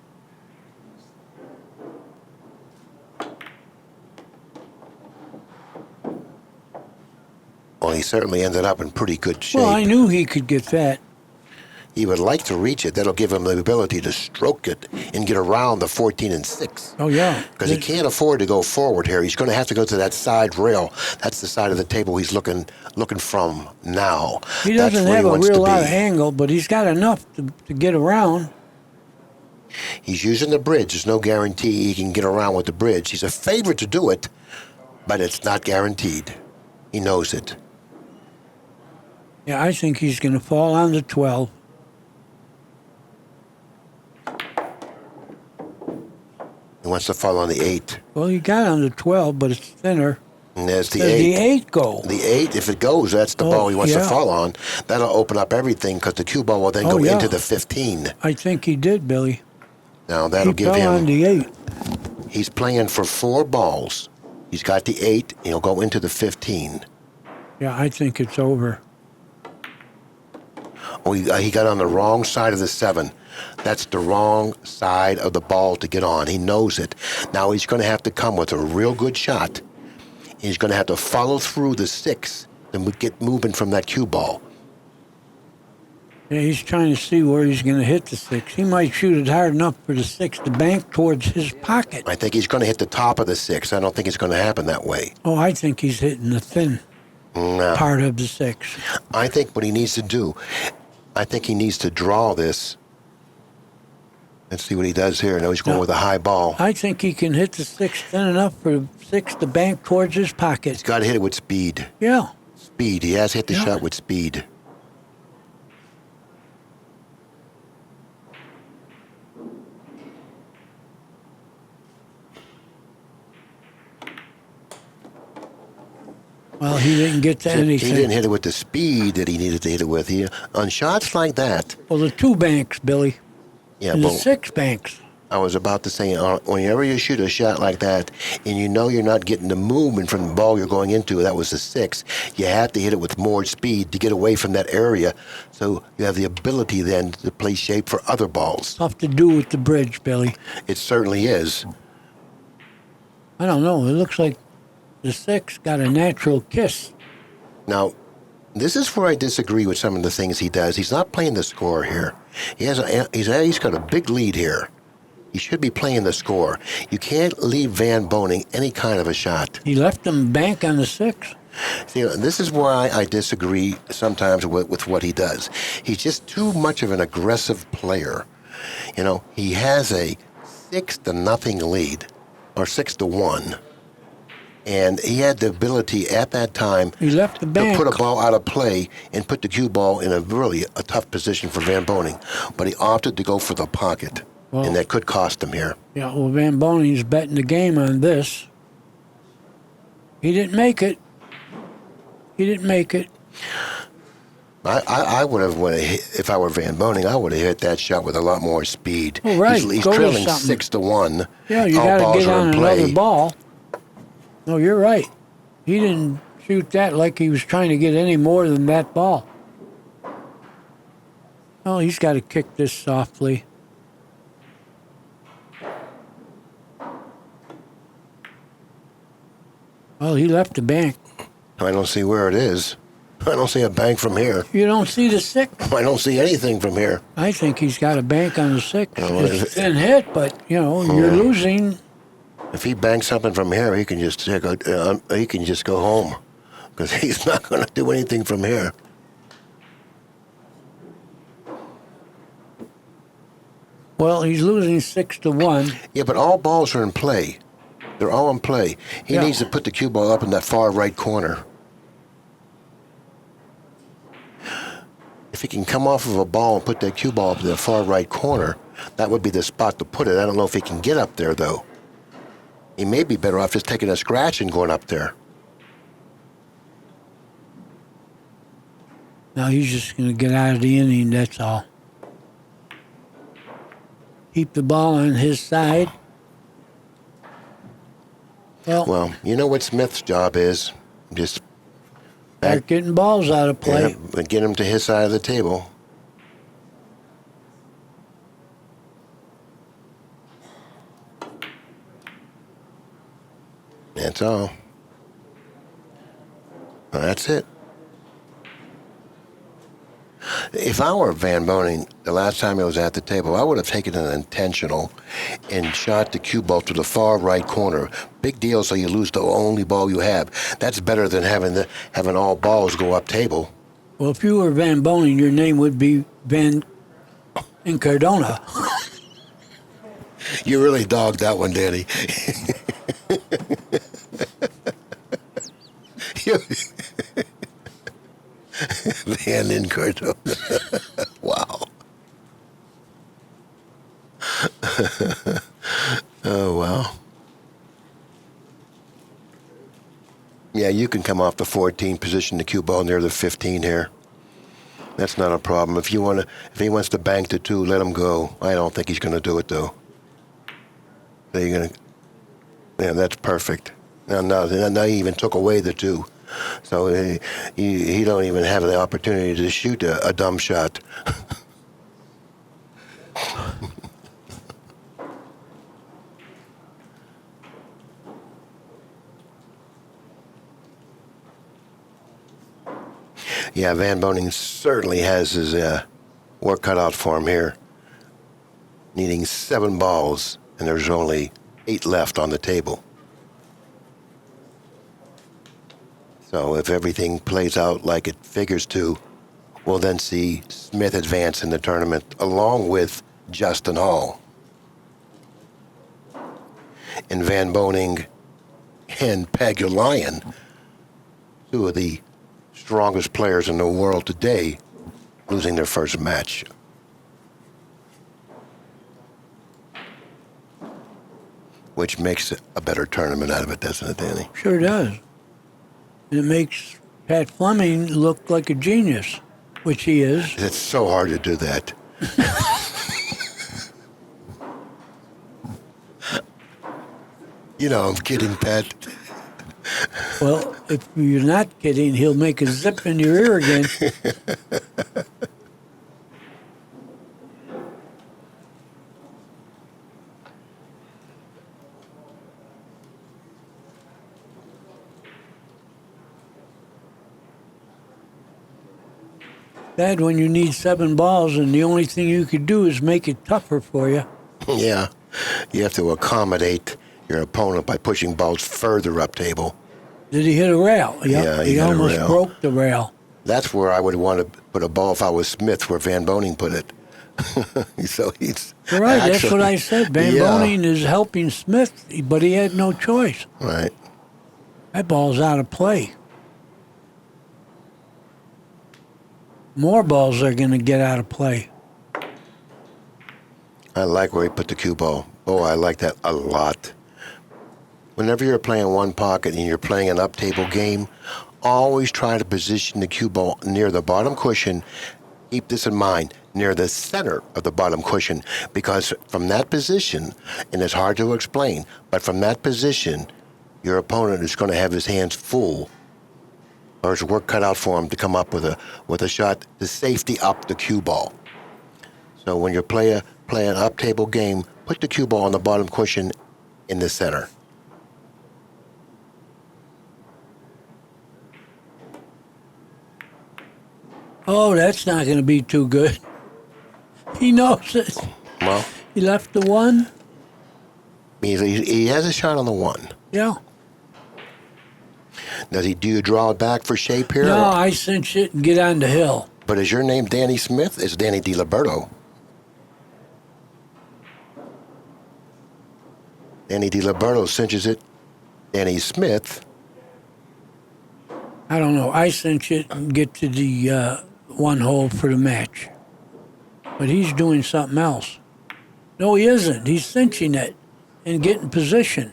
Well, he certainly ended up in pretty good shape. Well, I knew he could get that. He would like to reach it. That'll give him the ability to stroke it and get around the 14 and 6. Oh, yeah. Because he can't afford to go forward here. He's going to have to go to that side rail. That's the side of the table he's looking from now. He That's doesn't where have he a wants real to lot of be. angle, but he's got enough to get around. He's using the bridge. There's no guarantee he can get around with the bridge. He's a favorite to do it, but it's not guaranteed. He knows it. Yeah, I think he's going to fall on the 12. He wants to fall on the 8. Well, he got on the 12, but it's thinner. And there's the Does 8. the 8 go? The 8, if it goes, that's the ball he wants to yeah. fall on. That'll open up everything because the cue ball will then go yeah. into the 15. I think he did, Billy. Now that'll He give fell on him. the 8. He's playing for 4 balls. He's got the 8, and he'll go into the 15. Yeah, I think it's over. Oh, he got on the wrong side of the 7. That's the wrong side of the ball to get on. He knows it. Now he's going to have to come with a real good shot. He's going to have to follow through the 6 and get moving from that cue ball. Yeah, he's trying to see where he's going to hit the 6. He might shoot it hard enough for the 6 to bank towards his pocket. I think he's going to hit the top of the 6. I don't think it's going to happen that way. Oh, I think he's hitting the thin No. part of the 6. I think what he needs to do, I think he needs to draw this. Let's see what he does here. Now he's going with a high ball. I think he can hit the 6 thin enough for the 6 to bank towards his pocket. He's got to hit it with speed. Yeah. Speed. He has hit the Yeah. shot with speed. Well, he didn't get to He anything. didn't hit it with the speed that he needed to hit it with. On shots like that, Well, the 2 banks, Billy, yeah, and the but 6 banks. I was about to say, whenever you shoot a shot like that, and you know you're not getting the movement from the ball you're going into, that was the 6, you have to hit it with more speed to get away from that area, so you have the ability then to play shape for other balls. Tough to do with the bridge, Billy. It certainly is. I don't know. It looks like the 6 got a natural kiss. Now, this is where I disagree with some of the things he does. He's not playing the score here. He's got a big lead here. He should be playing the score. You can't leave Van Boening any kind of a shot. He left him bank on the 6. See, this is why I disagree sometimes with what he does. He's just too much of an aggressive player. You know, he has a 6-0 lead, or 6-1. And he had the ability at that time He left the to bank. put a ball out of play and put the cue ball in a tough position for Van Boening. But he opted to go for the pocket, and that could cost him here. Yeah, well, Van Boning's betting the game on this. He didn't make it. He didn't make it. I would have, if I were Van Boening, I would have hit that shot with a lot more speed. Oh, right. He's Go to trailing something. 6-1. Yeah, you All got to balls get are on in play. another ball. No, you're right. He didn't shoot that like he was trying to get any more than that ball. Oh, he's got to kick this softly. Well, he left the bank. I don't see where it is. I don't see a bank from here. You don't see the six? I don't see anything from here. I think he's got a bank on the six. Oh, It's thin hit, but, you're losing. If he banks something from here, he can just go home, because he's not going to do anything from here. Well, he's losing 6-1. Yeah, but all balls are in play. They're all in play. He needs to put the cue ball up in that far right corner. If he can come off of a ball and put that cue ball up in the far right corner, that would be the spot to put it. I don't know if he can get up there, though. He may be better off just taking a scratch and going up there. Now he's just going to get out of the inning, that's all. Keep the ball on his side. Well, you know what Smith's job is? Just Start getting balls out of play. and get him to his side of the table. That's all. Well, that's it. If I were Van Boening, the last time I was at the table, I would have taken an intentional and shot the cue ball to the far right corner. Big deal, so you lose the only ball you have. That's better than having all balls go up table. Well, if you were Van Boening, your name would be Van Incardona. You really dogged that one, Danny. Van Incardona. Wow. Oh, wow. Yeah, you can come off the 14 position, the cue ball near the 15 here. That's not a problem. If he wants to bank the 2, let him go. I don't think he's going to do it, though. So you're going to... Yeah, that's perfect. Now he even took away the 2. So he don't even have the opportunity to shoot a dumb shot. Yeah, Van Boening certainly has his work cut out for him here. Needing 7 balls, and there's only 8 left on the table. So if everything plays out like it figures to, we'll then see Smith advance in the tournament along with Justin Hall. And Van Boening and Pagulayan, 2 of the strongest players in the world today, losing their first match. Which makes a better tournament out of it, doesn't it, Danny? Sure does. And it makes Pat Fleming look like a genius, which he is. It's so hard to do that. I'm kidding, Pat. Well, if you're not kidding, he'll make a zip in your ear again. Bad when you need 7 balls and the only thing you could do is make it tougher for you. Yeah, you have to accommodate your opponent by pushing balls further up table. Did he hit a rail? Yep. Yeah, he hit a almost rail. broke the rail. That's where I would want to put a ball if I was Smith, where Van Boening put it. So he's You're right, that's actually- what I said. Van Boening is helping Smith, but he had no choice. Right. That ball's out of play. More balls are going to get out of play. I like where he put the cue ball. Oh, I like that a lot. Whenever you're playing one pocket and you're playing an up-table game, always try to position the cue ball near the bottom cushion. Keep this in mind, near the center of the bottom cushion, because from that position, and it's hard to explain, but from that position, your opponent is going to have his hands full, or his work cut out for him to come up with a shot to safety up the cue ball. So when you play an up-table game, put the cue ball on the bottom cushion in the center. Oh, that's not going to be too good. He knows it. Well, He left the 1. he has a shot on the 1. Yeah. Do you draw it back for shape here? No, I cinch it and get on the hill. But is your name Danny Smith? It's Danny DiLiberto. Danny DiLiberto cinches it. Danny Smith. I don't know. I cinch it and get to the 1 hole for the match. But he's doing something else. No, he isn't. He's cinching it and getting position.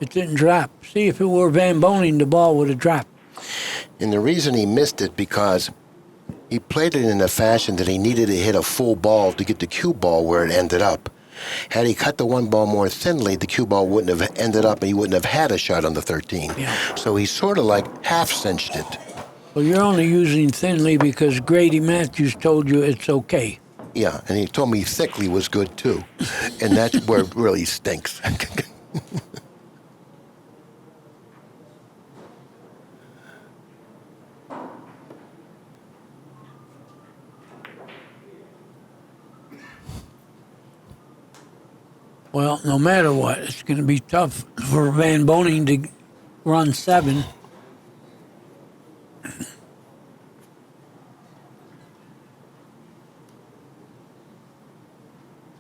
It didn't drop. See, if it were Van Boening, the ball would have dropped. And the reason he missed it because he played it in a fashion that he needed to hit a full ball to get the cue ball where it ended up. Had he cut the 1 ball more thinly, the cue ball wouldn't have ended up and he wouldn't have had a shot on the 13. Yeah. So he sort of like half cinched it. Well, you're only using thinly because Grady Matthews told you it's okay. Yeah, and he told me thickly was good too. And that's where it really stinks. Well, no matter what, it's going to be tough for Van Boening to run 7.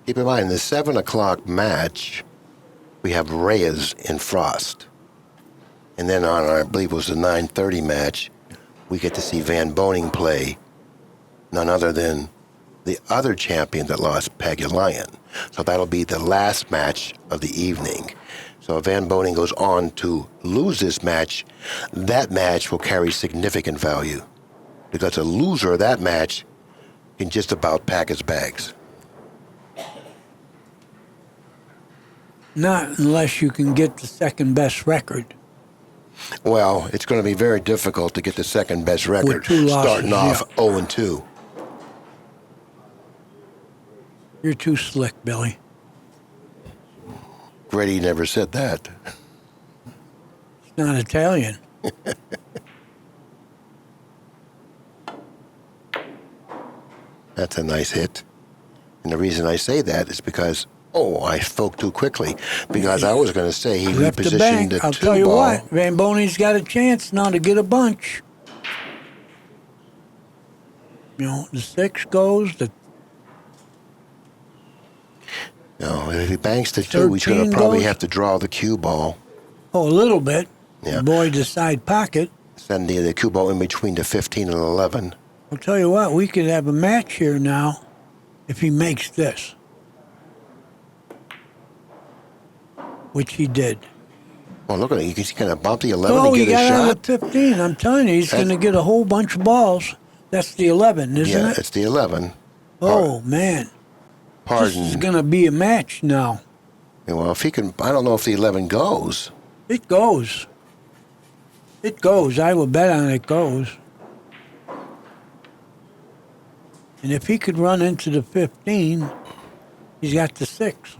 Keep in mind, in the 7 o'clock match, we have Reyes and Frost. And then on, I believe it was the 9:30 match, we get to see Van Boening play none other than the other champion that lost, Pagulayan. So that'll be the last match of the evening. So if Van Boening goes on to lose this match, that match will carry significant value because a loser of that match can just about pack his bags. Not unless you can get the second best record. Well, it's going to be very difficult to get the second best record, With 2 losses, starting off yeah. 0-2. You're too slick, Billy. Grady never said that. It's not Italian. That's a nice hit. And the reason I say that is because, I spoke too quickly. Because I was going to say he Left the repositioned bank. the I'll 2 tell you ball. what, Van Boning's got a chance now to get a bunch. You know, the 6 goes, the No, if he banks the 2, he's going 13 to probably goes. have to draw the cue ball. a little bit. Yeah. Avoid the side pocket. Send the cue ball in between the 15 and 11. I'll tell you what, we could have a match here now if he makes this. Which he did. Well, look at it. He's going to bump the 11 Oh, and he get a got out shot. of 15. I'm telling you, he's going to get a whole bunch of balls. That's the 11, isn't Yeah, it? it's the 11. Oh, man. This is Pardon. going to be a match now. Well, if he can, I don't know if the 11 goes. It goes. It goes. I will bet on it goes. And if he could run into the 15, he's got the 6.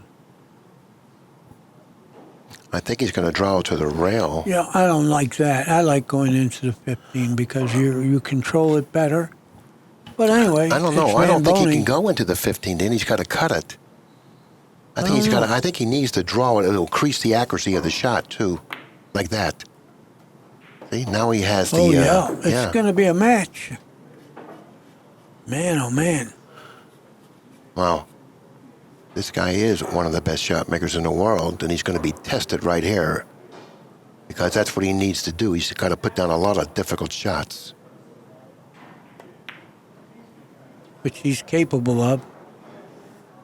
I think he's going to draw to the rail. Yeah, I don't like that. I like going into the 15 because you control it better. But anyway, I don't know. it's I don't Van think he Boening. can go into the 15. Then he's got to cut it. I think he's got. I think he needs to draw it. It'll increase the accuracy of the shot too, like that. See, now he has the. Oh yeah, it's yeah. going to be a match. Man, oh man. Wow. This guy is one of the best shot makers in the world, and he's going to be tested right here because that's what he needs to do. He's got to put down a lot of difficult shots. Which he's capable of,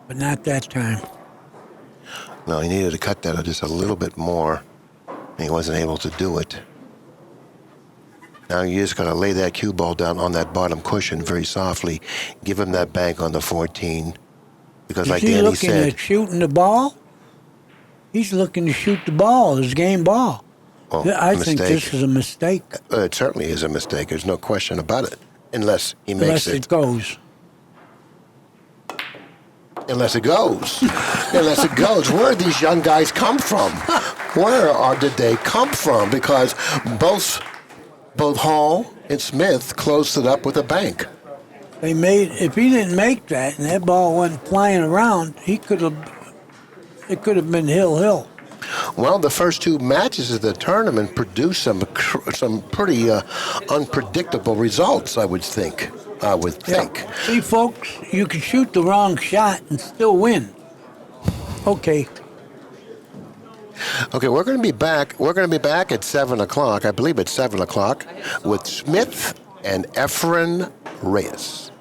but not that time. No, he needed to cut that just a little bit more, and he wasn't able to do it. Now you just got to lay that cue ball down on that bottom cushion very softly. Give him that bank on the 14. Because Is like he Danny looking said, at shooting the ball? He's looking to shoot the ball, his game ball. well, I think mistake. this is a mistake. It certainly is a mistake. There's no question about it. Unless he makes Unless it goes. Unless it goes. Unless it goes. Where did these young guys come from? Did they come from? Because both Hall and Smith closed it up with a bank. If he didn't make that and that ball went flying around, it could have been hill. Well, the first two matches of the tournament produced some pretty unpredictable results, I would think. Yeah. See, folks, you can shoot the wrong shot and still win. Okay. Okay, we're going to be back. We're going to be back at 7 o'clock. I believe it's 7 o'clock with Smith and Efren Reyes.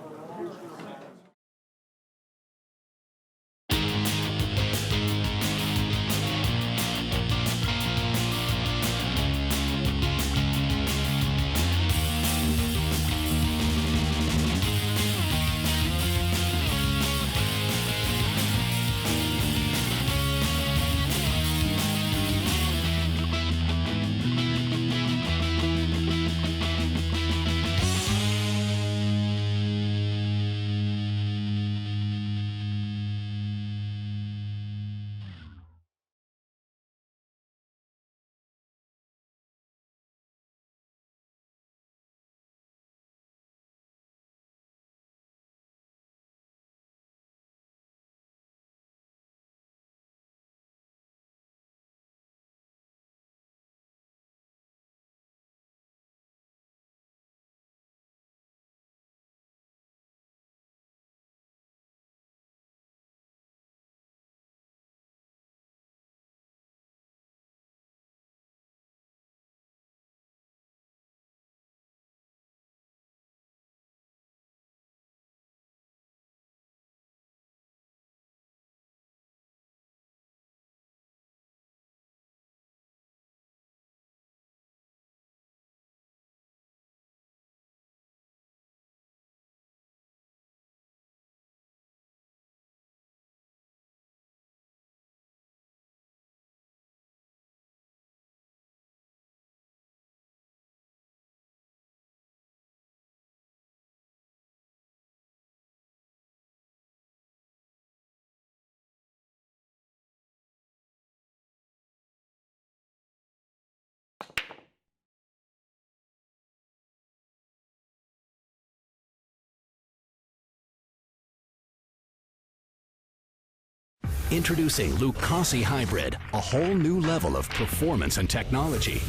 Introducing Lucasi Hybrid, a whole new level of performance and technology.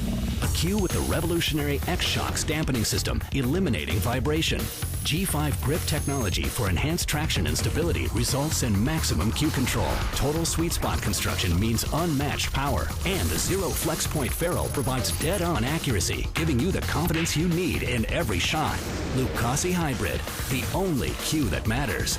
A cue with the revolutionary X-Shocks dampening system, eliminating vibration. G5 grip technology for enhanced traction and stability results in maximum cue control. Total sweet spot construction means unmatched power. And the Zero Flex Point ferrule provides dead-on accuracy, giving you the confidence you need in every shot. Lucasi Hybrid, the only cue that matters.